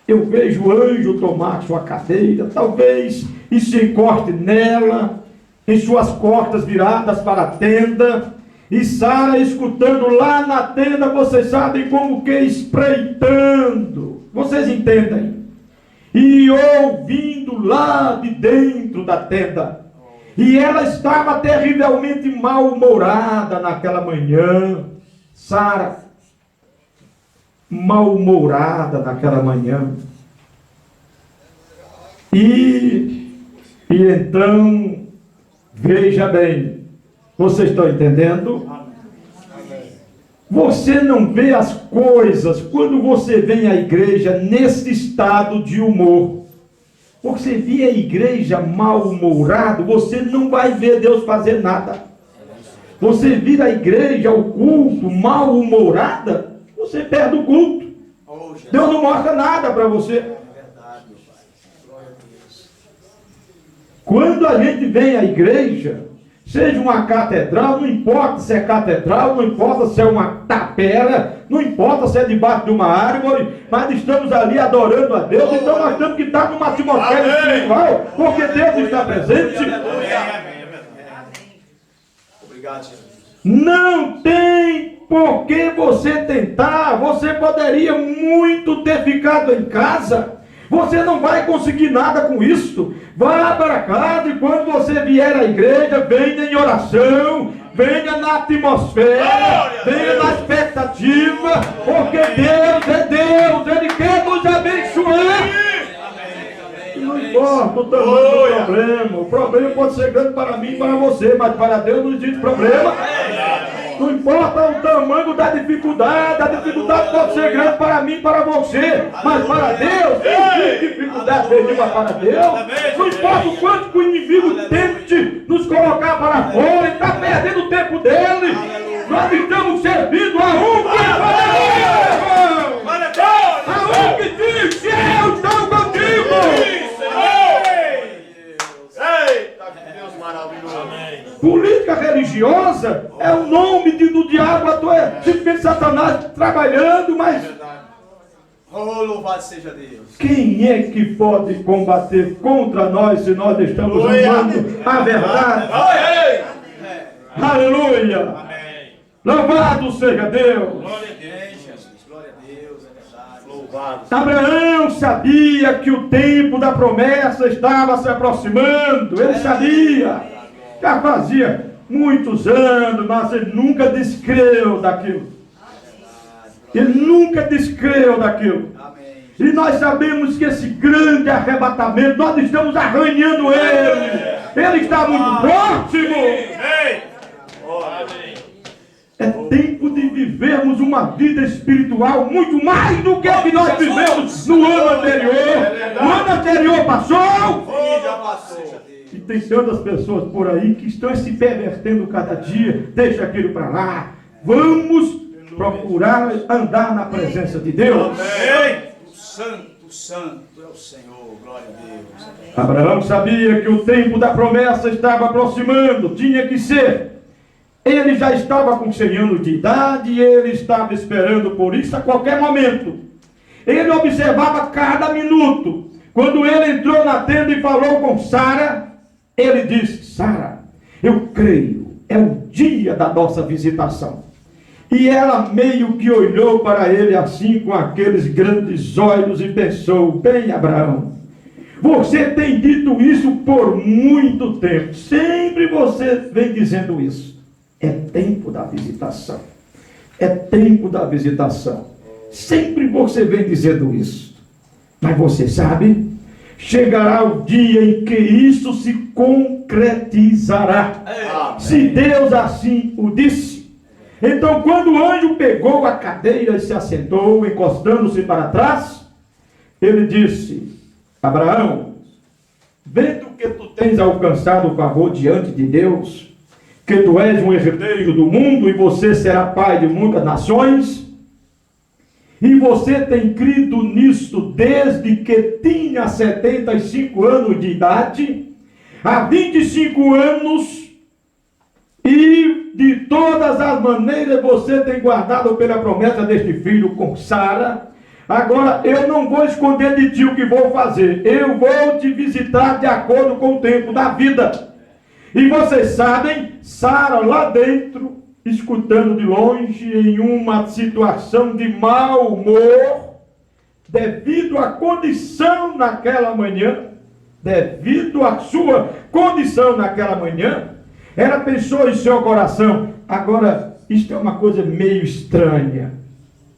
eu vejo o anjo tomar sua cadeira, talvez e se encoste nela, em suas costas viradas para a tenda, e Sara escutando lá na tenda, vocês sabem, como que espreitando, vocês entendem, e ouvindo lá de dentro da tenda, e ela estava terrivelmente mal-humorada naquela manhã, Sara, mal-humorada naquela manhã, e então, veja bem, vocês estão entendendo? Você não vê as coisas quando você vem à igreja nesse estado de humor. Você vê a igreja mal-humorado, você não vai ver Deus fazer nada. Você vir à igreja, ao culto, mal-humorada, você perde o culto. Deus não mostra nada para você. Quando a gente vem à igreja, seja uma catedral, não importa se é catedral, não importa se é uma tapera, não importa se é debaixo de uma árvore, mas estamos ali adorando a Deus, então nós temos que estar numa atmosfera espiritual, porque Deus está presente. Obrigado, Jesus. Não tem por que você tentar. Você poderia muito ter ficado em casa. Você não vai conseguir nada com isso. Vá para casa e quando você vier à igreja, venha em oração, venha na atmosfera, venha na expectativa, porque Deus é Deus, Ele quer nos abençoar. Não importa o tamanho do problema. O problema pode ser grande para mim e para você, mas para Deus não existe problema. Não importa o tamanho da dificuldade, a dificuldade pode ser grande para mim e para você, mas para Deus, não existe dificuldade nenhuma para Deus. Não importa o quanto que o inimigo tente nos colocar para fora, ele está perdendo o tempo dele. Nós estamos servindo a um que a um que diz: eu estou contigo. Política religiosa é o nome do diabo, simplesmente Satanás trabalhando, mas Oh, louvado seja Deus. quem é que pode combater contra nós se nós estamos amando a verdade? Aleluia! Louvado seja Deus! Glória a Deus, Jesus. Glória a Deus, é verdade. Louvado. Abraão sabia que o tempo da promessa estava se aproximando. Ele sabia. Já fazia muitos anos, mas ele nunca descreu daquilo. Ele nunca descreu daquilo. E nós sabemos que esse grande arrebatamento, nós estamos arranhando ele. Ele está muito próximo. É tempo de vivermos uma vida espiritual muito mais do que a que nós vivemos no ano anterior. O ano anterior passou. Já passou. E tem tantas pessoas por aí que estão se pervertendo cada dia. Deixa aquilo para lá. Vamos procurar andar na presença de Deus. Amém. Santo, Santo é o Senhor, glória a Deus. Abraão sabia que o tempo da promessa estava aproximando, tinha que ser. Ele já estava com 100 anos de idade e ele estava esperando por isso a qualquer momento. Ele observava cada minuto. Quando ele entrou na tenda e falou com Sara, ele disse: Sara, eu creio, é o dia da nossa visitação. E ela meio que olhou para ele assim com aqueles grandes olhos e pensou: bem, Abraão, você tem dito isso por muito tempo. Sempre você vem dizendo isso. É tempo da visitação. É tempo da visitação. Sempre você vem dizendo isso. Mas você sabe, chegará o dia em que isso se concretizará. Se Deus assim o disse. Então, quando o anjo pegou a cadeira e se assentou, encostando-se para trás, ele disse: Abraão, vendo que tu tens alcançado o favor diante de Deus, que tu és um herdeiro do mundo e você será pai de muitas nações, e você tem crido nisto desde que tinha 75 anos de idade, há 25 anos, e de todas as maneiras você tem guardado pela promessa deste filho com Sara. Agora eu não vou esconder de ti o que vou fazer. Eu vou te visitar de acordo com o tempo da vida. E vocês sabem, Sara lá dentro, escutando de longe, em uma situação de mau humor, devido à condição naquela manhã, devido à sua condição naquela manhã, ela pensou em seu coração: agora, isto é uma coisa meio estranha.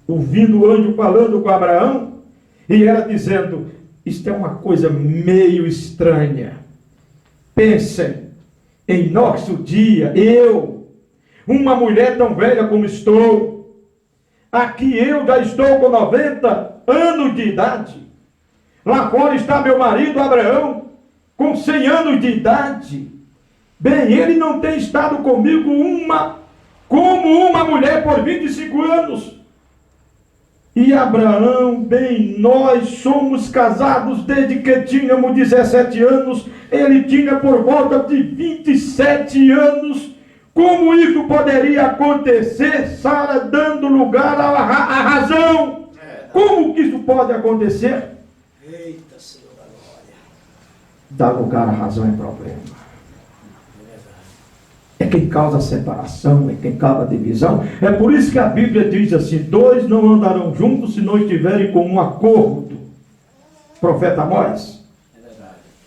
Ouvindo o anjo falando com Abraão, e ela dizendo: isto é uma coisa meio estranha. Pensem, em nosso dia, eu, uma mulher tão velha como estou, aqui eu já estou com 90 anos de idade. Lá fora está meu marido Abraão, com 100 anos de idade. Bem, ele não tem estado comigo como uma mulher por 25 anos. E Abraão, bem, nós somos casados desde que tínhamos 17 anos. Ele tinha por volta de 27 anos. Como isso poderia acontecer? Sara dando lugar à razão. Como que isso pode acontecer? Eita, Senhor da glória. Dar lugar à razão é problema. É quem causa separação, é quem causa divisão. É por isso que a Bíblia diz assim: dois não andarão juntos se não estiverem com um acordo. Profeta Amós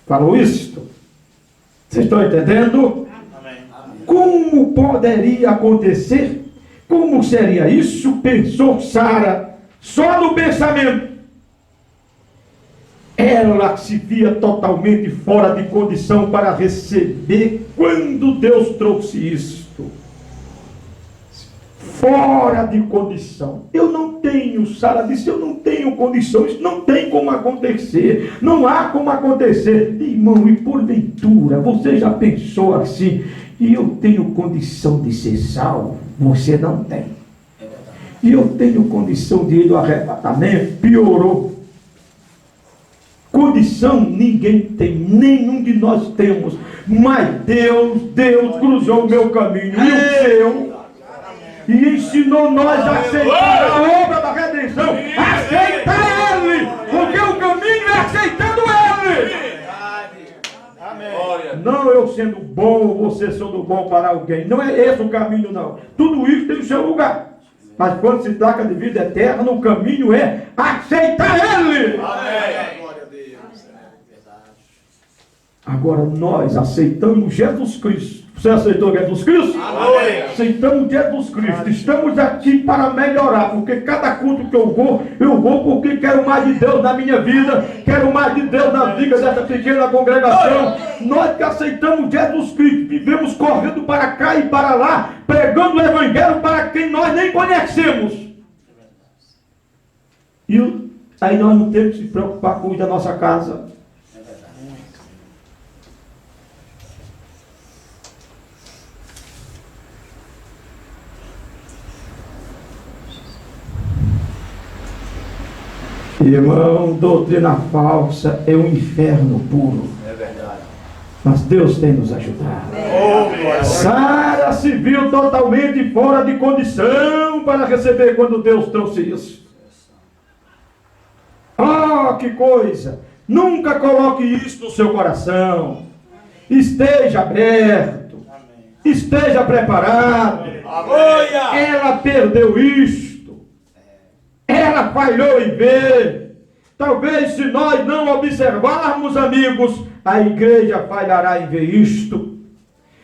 falou isto. Vocês estão entendendo? Amém. Como poderia acontecer? Como seria isso? Pensou Sara, só no pensamento. Ela se via totalmente fora de condição para receber quando Deus trouxe isto. Fora de condição. Eu não tenho, Sara disse, eu não tenho condição, isso não tem como acontecer, não há como acontecer. Irmão, e porventura, você já pensou assim: e eu tenho condição de ser salvo? Você não tem. E eu tenho condição de ir ao arrebatamento? Piorou. Condição ninguém tem, nenhum de nós temos, mas Deus cruzou o meu caminho e o seu, e ensinou nós a aceitar a obra da redenção, aceitar Ele, porque o caminho é aceitando Ele. Amém. Não eu sendo bom ou você sendo bom para alguém, não é esse o caminho não, tudo isso tem o seu lugar, mas quando se trata de vida eterna, o caminho é aceitar Ele. Amém. Agora nós aceitamos Jesus Cristo. Você aceitou Jesus Cristo? Amém. Aceitamos Jesus Cristo. Estamos aqui para melhorar, porque cada culto que eu vou porque quero mais de Deus na minha vida, quero mais de Deus na vida dessa pequena congregação. Nós que aceitamos Jesus Cristo, vivemos correndo para cá e para lá, pregando o Evangelho para quem nós nem conhecemos. E aí nós não temos que se preocupar com o da nossa casa. Irmão, doutrina falsa é um inferno puro. É verdade. Mas Deus tem nos ajudado. Oh, glória. Sara se viu totalmente fora de condição para receber quando Deus trouxe isso. Ah, que coisa! Nunca coloque isso no seu coração. Esteja aberto. Esteja preparado. Aleluia. Ela perdeu isto. Ela falhou em ver. Talvez se nós não observarmos, amigos, a igreja falhará em ver isto.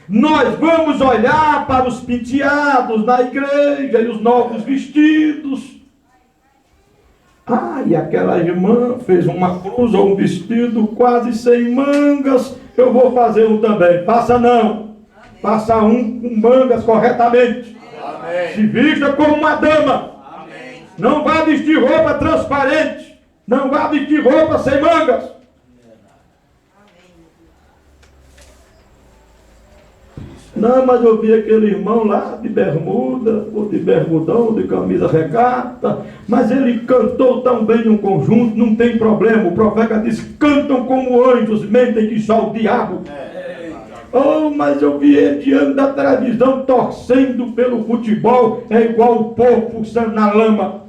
Nós vamos olhar para os penteados na igreja e os novos vestidos. Ah, e aquela irmã fez uma cruz ou um vestido quase sem mangas. Eu vou fazer um também. Faça não. Faça um com mangas corretamente. Amém. Se vista como uma dama. Amém. Não vá vestir roupa transparente. Não vá vestir roupa sem mangas. Não, mas eu vi aquele irmão lá de bermuda, ou de bermudão, de camisa regata, mas ele cantou tão bem um conjunto, não tem problema. O profeta diz: cantam como anjos, mentem que só o diabo. Oh, mas eu vi ele diante da televisão torcendo pelo futebol, é igual o povo pulsando na lama.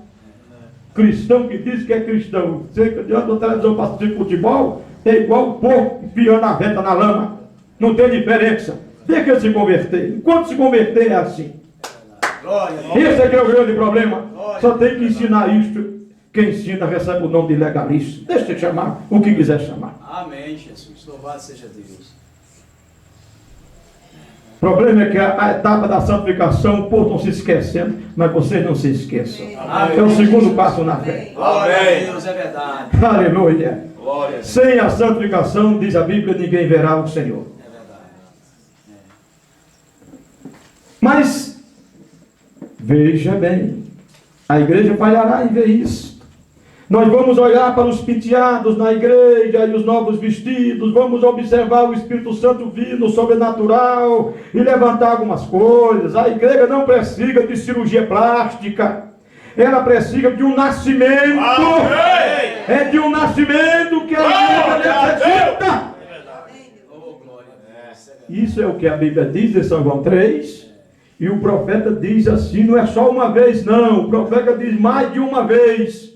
Cristão que diz que é cristão, diante da televisão para assistir futebol, é igual o povo enfiando a venta na lama. Não tem diferença. Deixa ele se converter. Enquanto se converter é assim. Esse é que é o grande problema. Só tem que ensinar isto. Quem ensina recebe o nome de legalista. Deixa ele chamar o que quiser chamar. Amém, Jesus. Louvado seja Deus. O problema é que a etapa da santificação, o povo estão se esquecendo, mas vocês não se esqueçam. Amém. É o segundo passo na fé. Glória a Deus, é verdade. Aleluia. Glória. Sem a santificação, diz a Bíblia, ninguém verá o Senhor. É verdade. Mas, veja bem, a igreja falhará em ver isso. Nós vamos olhar para os penteados na igreja e os novos vestidos, vamos observar o Espírito Santo vindo, sobrenatural, e levantar algumas coisas. A igreja não precisa de cirurgia plástica, ela precisa de um nascimento. Amém. É de um nascimento que a igreja necessita. Oh, glória a Deus. Isso é o que a Bíblia diz em São João 3. E o profeta diz assim, não é só uma vez não, o profeta diz mais de uma vez.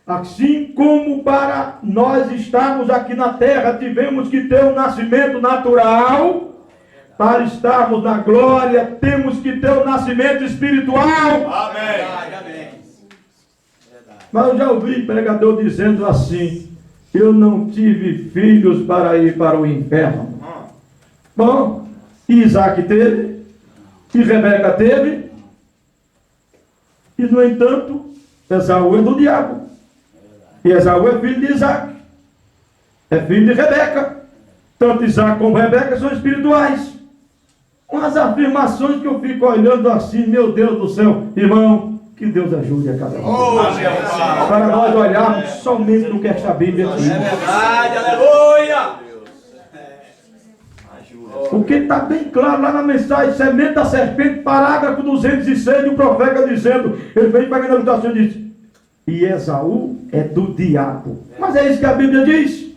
Assim como para nós estarmos aqui na terra, tivemos que ter um nascimento natural, para estarmos na glória, temos que ter um nascimento espiritual. Amém. Amém. Mas eu já ouvi pregador dizendo assim: eu não tive filhos para ir para o inferno. Bom, Isaac teve, e Rebeca teve, e no entanto, Esaú é do diabo. E Esaú é filho de Isaac, é filho de Rebeca. Tanto Isaac como Rebeca são espirituais. Umas afirmações que eu fico olhando assim, meu Deus do céu, irmão, que Deus ajude a cada um. Para nós olharmos somente no que esta Bíblia diz. É verdade, aleluia. Porque está bem claro lá na mensagem, semente da serpente, parágrafo 206, e o profeta dizendo, ele vem para a ilustração e diz: e Esaú é do diabo. Mas é isso que a Bíblia diz.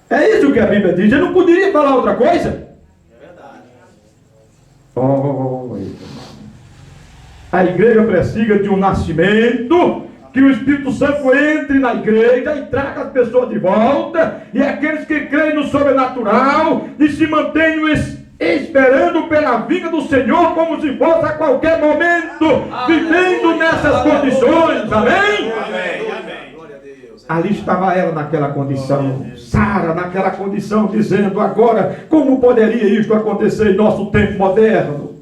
É isso que a Bíblia diz. Eu não poderia falar outra coisa. É verdade. Oh, a igreja precisa de um nascimento, que o Espírito Santo entre na igreja e traga as pessoas de volta, e aqueles que creem no sobrenatural e se mantenham esperando pela vinda do Senhor como se fosse a qualquer momento, vivendo nessas condições. Amém? Amém. Glória a Deus. Ali estava ela naquela condição, Sara naquela condição, dizendo: agora, como poderia isto acontecer em nosso tempo moderno?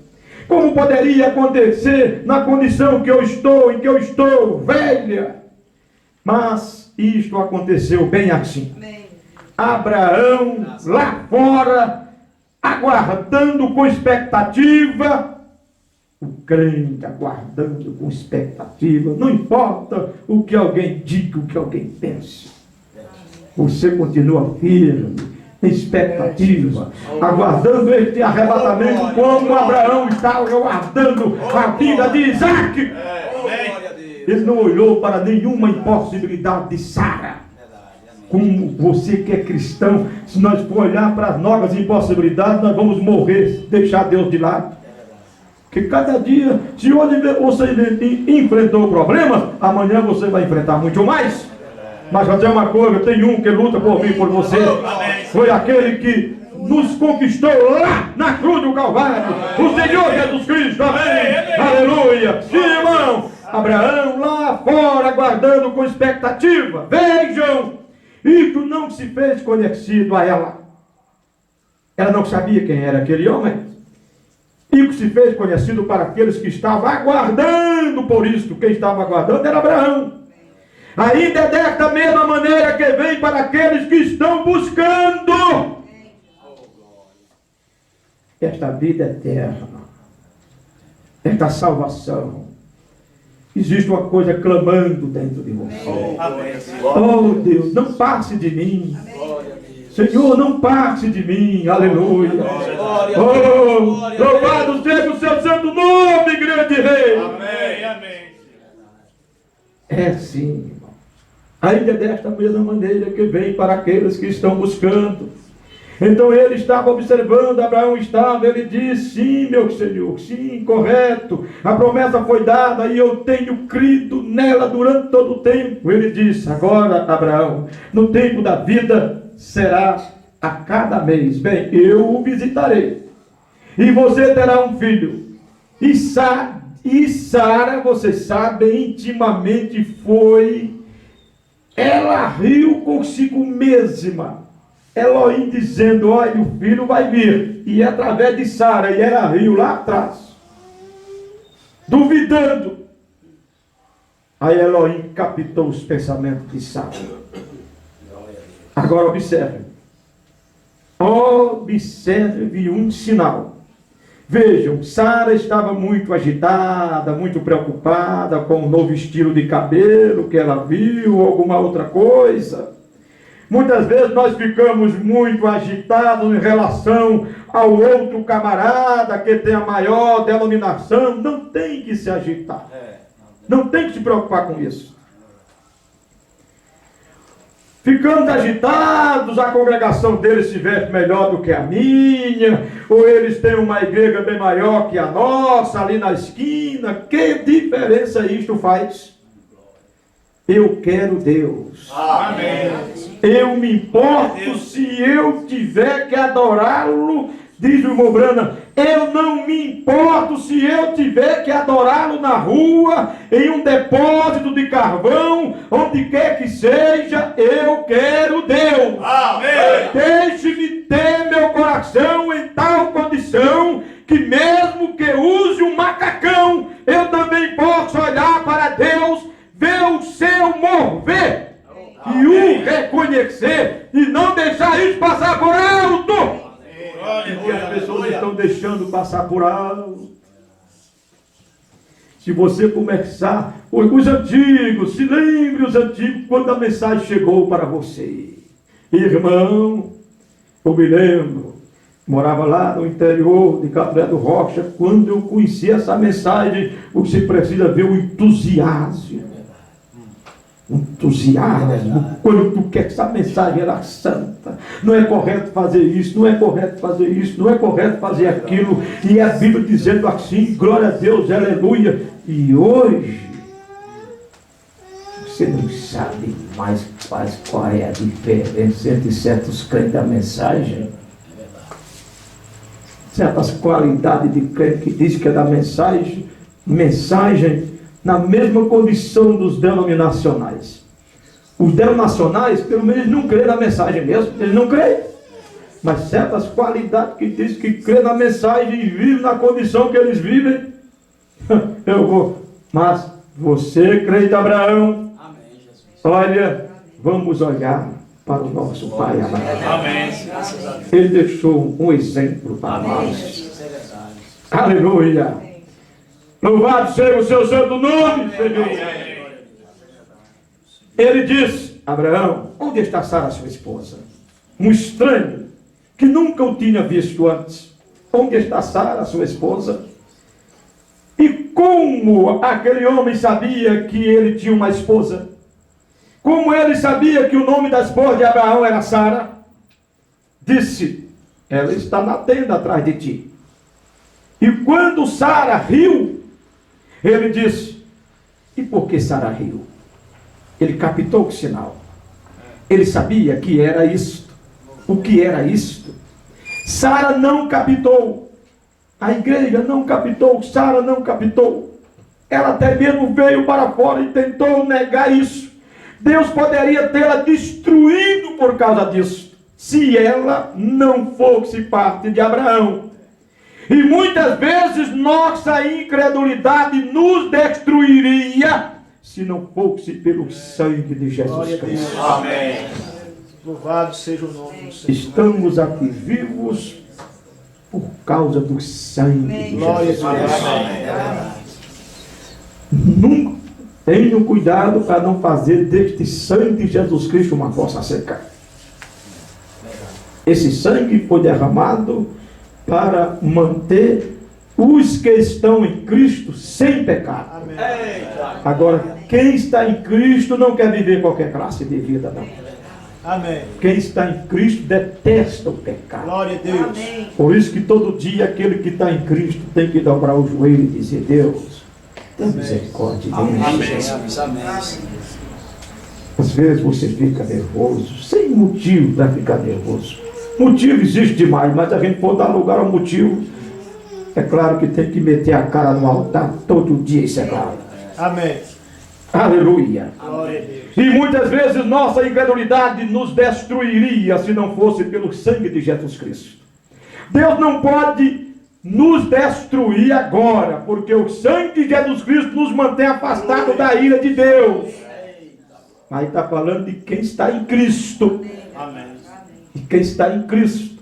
Como poderia acontecer na condição que eu estou, em que eu estou, velha? Mas isto aconteceu bem assim. Abraão, lá fora, aguardando com expectativa, o crente aguardando com expectativa, não importa o que alguém diga, o que alguém pense, você continua firme, em expectativa, aguardando este arrebatamento, como Abraão estava aguardando a vida de Isaac. Glória a Deus. ele não olhou para nenhuma impossibilidade de Sara. Como você que é cristão, se nós for olhar para as novas impossibilidades, nós vamos morrer, deixar Deus de lado. Porque cada dia, se hoje você enfrentou problemas, amanhã você vai enfrentar muito mais. Mas vou dizer uma coisa, tem um que luta por mim e por você. Foi aquele que nos conquistou lá na cruz do Calvário. O Senhor Jesus Cristo, amém. Aleluia. Sim, irmão. Abraão lá fora, aguardando com expectativa. Vejam, isto não se fez conhecido a ela. Ela não sabia quem era aquele homem. E o que se fez conhecido para aqueles que estavam aguardando por isto. Quem estava aguardando era Abraão. Ainda é desta mesma maneira que vem para aqueles que estão buscando esta vida eterna, esta salvação. Existe uma coisa clamando dentro de você. Oh Deus, não passe de mim. Senhor, não passe de mim. Aleluia. Oh, louvado seja o seu santo nome, grande rei. Amém, amém. É sim. Ainda desta mesma maneira que vem para aqueles que estão buscando. Então ele estava observando, Abraão estava, ele disse, sim, meu Senhor, sim, correto. A promessa foi dada e eu tenho crido nela durante todo o tempo. Ele disse, agora, Abraão, no tempo da vida será a cada mês. Bem, eu o visitarei. E você terá um filho. E Sara, vocês sabem, intimamente foi... Ela riu consigo mesma. Elohim dizendo, olha, o filho vai vir. E é através de Sara. E ela riu lá atrás. Duvidando. Aí Elohim captou os pensamentos de Sara. Agora observe. Observe um sinal. Vejam, Sara estava muito agitada, muito preocupada com o novo estilo de cabelo que ela viu, alguma outra coisa. Muitas vezes nós ficamos muito agitados em relação ao outro camarada que tem a maior denominação. Não tem que se agitar. Não tem que se preocupar com isso. Ficamos agitados, a congregação deles se veste melhor do que a minha, ou eles têm uma igreja bem maior que a nossa, ali na esquina. Que diferença isto faz? Eu quero Deus. Amém. Eu me importo se eu tiver que adorá-lo, diz o irmão Branham. Eu não me importo se eu tiver que adorá-lo na rua, em um depósito de carvão, onde quer que seja, eu quero Deus. Amém. Deixe-me ter meu coração em tal condição, que mesmo que use um macacão, eu também posso olhar para Deus, ver o seu mover, e o reconhecer, e não deixar isso passar por alto. Porque as pessoas estão deixando passar por alto. Se você começar, os antigos, se lembre os antigos, quando a mensagem chegou para você. Irmão, eu me lembro, morava lá no interior de Cabré do Rocha, quando eu conheci essa mensagem, você precisa ver o entusiasmo. Entusiasmo, quando tu quer que essa mensagem era santa, não é correto fazer isso, não é correto fazer isso, não é correto fazer aquilo, e a Bíblia dizendo assim, glória a Deus, aleluia. E hoje você não sabe mais qual é a diferença entre certos crentes da mensagem, certas qualidades de crente que diz que é da mensagem na mesma condição dos denominacionais. Os denominacionais, pelo menos, não creem na mensagem mesmo, eles não creem. Mas certas qualidades que diz que crê na mensagem e vive na condição que eles vivem, eu vou. Mas você, crente Abraão, olha, vamos olhar para o nosso Pai amado. Ele deixou um exemplo para nós. Aleluia. Louvado seja o seu santo nome, Senhor. Ele disse, Abraão, onde está Sara, sua esposa? Um estranho, que nunca o tinha visto antes. Onde está Sara, sua esposa? E Como aquele homem sabia que ele tinha uma esposa? Como ele sabia que o nome da esposa de Abraão era Sara? Disse: ela está na tenda atrás de ti. E quando Sara riu, ele disse: e por que Sara riu? Ele captou o sinal. Ele sabia que era isto. O que era isto? Sara não captou. A igreja não captou. Sara não captou. Ela até mesmo veio para fora e tentou negar isso. Deus poderia tê-la destruído por causa disso, se ela não fosse parte de Abraão. E muitas vezes nossa incredulidade nos destruiria, se não fosse pelo sangue de Jesus Cristo. Amém. Louvado seja o nome do Senhor. Estamos aqui vivos por causa do sangue de Glória Jesus a Deus. Cristo. Nunca tenham cuidado para não fazer deste sangue de Jesus Cristo uma poça seca. Esse sangue foi derramado para manter os que estão em Cristo sem pecado. Amém. Agora, quem está em Cristo não quer viver qualquer classe de vida, não. Amém. Quem está em Cristo detesta o pecado. Glória a Deus. Por isso que todo dia aquele que está em Cristo tem que dobrar o joelho e dizer: Deus, tem misericórdia de mim. Amém, Jesus. Amém. Às vezes você fica nervoso, sem motivo para ficar nervoso. Motivo existe demais, mas a gente for dar lugar ao motivo, é claro que tem que meter a cara no altar todo dia, isso é claro. Amém. Aleluia. Glória a Deus. E muitas vezes nossa incredulidade nos destruiria se não fosse pelo sangue de Jesus Cristo. Deus não pode nos destruir agora, porque o sangue de Jesus Cristo nos mantém afastados da ira de Deus. Aí está falando de quem está em Cristo. Amém. De quem está em Cristo.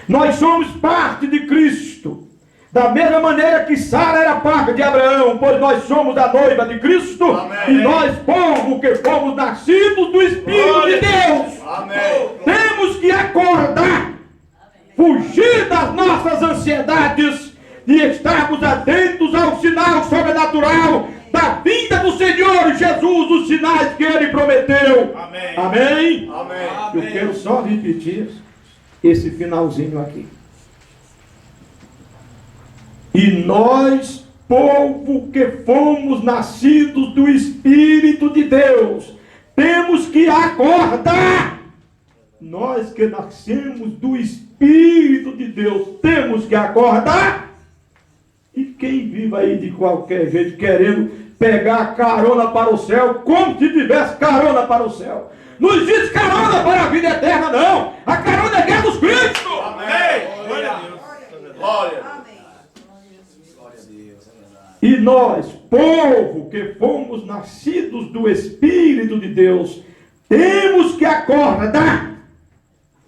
Nós somos parte de Cristo. Da mesma maneira que Sara era parte de Abraão, pois nós somos a noiva de Cristo. Amém. E nós, povo que fomos nascidos do Espírito de Deus, Amém. temos que acordar, fugir das nossas ansiedades e estarmos atentos ao sinal sobrenatural da vinda do Senhor Jesus, os sinais que Ele prometeu. Amém. Amém? Amém. Eu quero só repetir esse finalzinho aqui. E nós, povo que fomos nascidos do Espírito de Deus, temos que acordar. Nós que nascemos do Espírito de Deus, temos que acordar. E quem vive aí de qualquer jeito, querendo pegar carona para o céu, como se tivesse carona para o céu. Não existe carona para a vida eterna, não. A carona é Jesus Cristo. Amém. Glória a Deus. Glória. E nós, povo que fomos nascidos do Espírito de Deus, temos que acordar,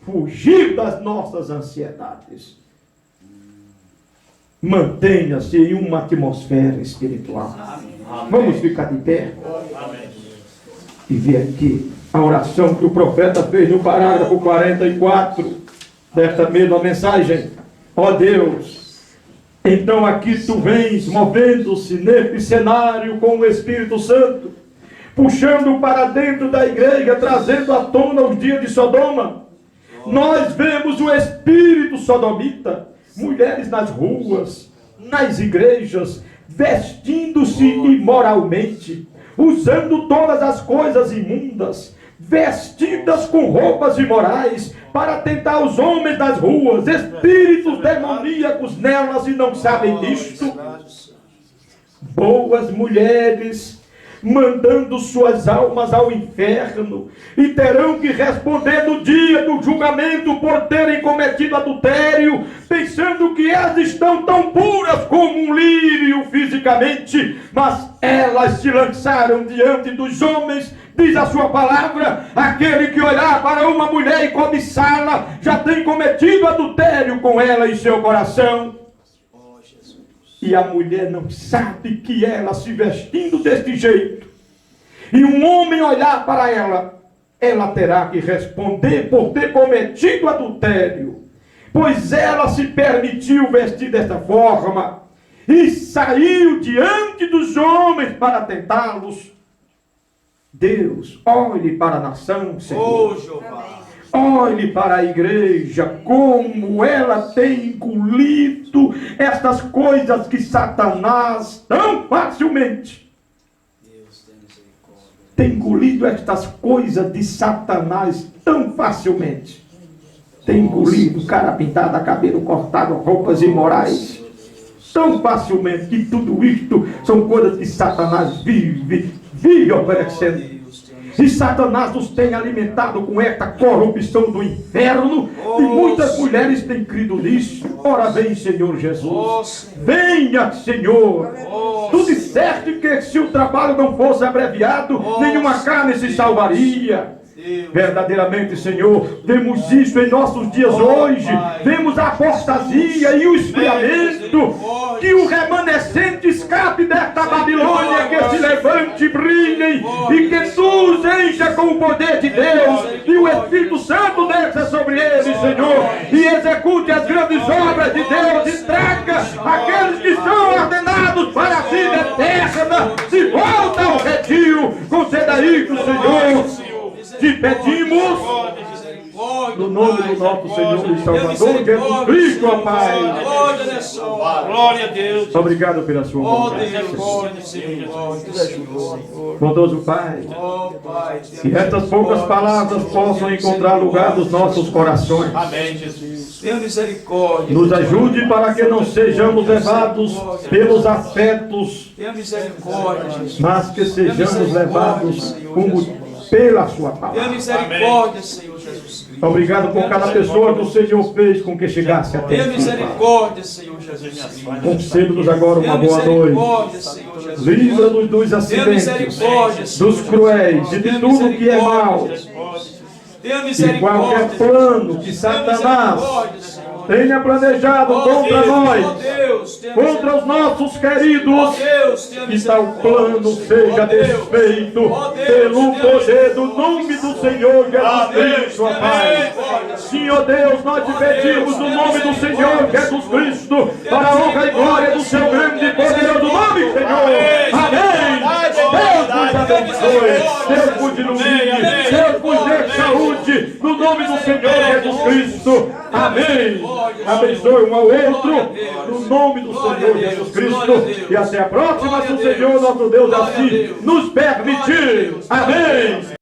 fugir das nossas ansiedades. Mantenha-se em uma atmosfera espiritual. Vamos ficar de pé e ver aqui a oração que o profeta fez no parágrafo 44 desta mesma mensagem. Ó Deus, então aqui tu vens movendo-se nesse cenário com o Espírito Santo, puxando para dentro da igreja, trazendo à tona os dias de Sodoma. Nós vemos o espírito sodomita, mulheres nas ruas, nas igrejas, vestindo-se imoralmente, usando todas as coisas imundas, vestidas com roupas imorais, para tentar os homens das ruas, espíritos demoníacos nelas e não sabem disto. Boas mulheres, mandando suas almas ao inferno, e terão que responder no dia do julgamento por terem cometido adultério, pensando que elas estão tão puras como um lírio fisicamente, mas elas se lançaram diante dos homens. Diz a sua palavra: aquele que olhar para uma mulher e cobiçá-la, já tem cometido adultério com ela em seu coração. E a mulher não sabe que ela, se vestindo deste jeito, e um homem olhar para ela, ela terá que responder por ter cometido adultério, pois ela se permitiu vestir desta forma. e saiu diante dos homens para tentá-los. Deus, olhe para a nação, Senhor. Oh, Jeová. Olhe para a igreja, como ela tem engolido estas coisas que Satanás tão facilmente Deus, tem misericórdia. tem engolido estas coisas de Satanás tão facilmente. Tem engolido cara pintada, cabelo cortado, roupas imorais tão facilmente, que tudo isto são coisas que Satanás vive oferecendo. E Satanás nos tem alimentado com esta corrupção do inferno, e muitas mulheres têm crido nisso. Ora vem, Senhor Jesus, venha, Senhor. Tu disseste que se o trabalho não fosse abreviado, nenhuma carne se salvaria. Verdadeiramente, Senhor, vemos isso em nossos dias hoje. Vemos a apostasia e o esfriamento. Que o remanescente escape desta Babilônia, que se levante e brilhe, e que nos encha com o poder de Deus, e o Espírito Santo desça sobre eles, Senhor, e execute as grandes obras de Deus, e traga aqueles que são ordenados para a vida eterna de volta ao redil. Conceda isso, Senhor. Te pedimos no nome do nosso Senhor e Salvador Jesus Cristo, ó Pai. Glória a Deus. Obrigado pela sua bondade. Bondoso Pai, que estas poucas palavras possam encontrar lugar nos nossos corações. Amém, Jesus. Tenha misericórdia. Nos ajude para que não sejamos levados pelos afetos, Tenha misericórdia, Jesus. mas que sejamos levados pela sua Tenha palavra. misericórdia, Senhor Jesus Cristo. Obrigado por cada pessoa que o Senhor fez com que chegasse até Tenha aqui. misericórdia, Senhor Jesus Cristo. Conceda-nos agora uma Tenha boa noite. misericórdia, Senhor Jesus. Livra-nos dos Tenha acidentes, misericórdia, Senhor dos cruéis e de tudo que é mal. Tenha E misericórdia. qualquer plano que Satanás tenha planejado contra nós, contra os nossos queridos, que tal plano seja desfeito pelo poder do nome do Senhor Jesus Cristo, ó Pai. Sim, ó Deus, nós te pedimos no nome do Senhor Jesus Cristo, para a honra e glória do seu grande e poderoso nome, Senhor. Amém. Deus nos abençoe, Deus vos ilumine, Deus vos dê saúde, no nome do Senhor Jesus Cristo. Amém. Abençoe um ao outro, no nome do Senhor Jesus Cristo. E até a próxima, se o Senhor nosso Deus assim nos permitir. Amém.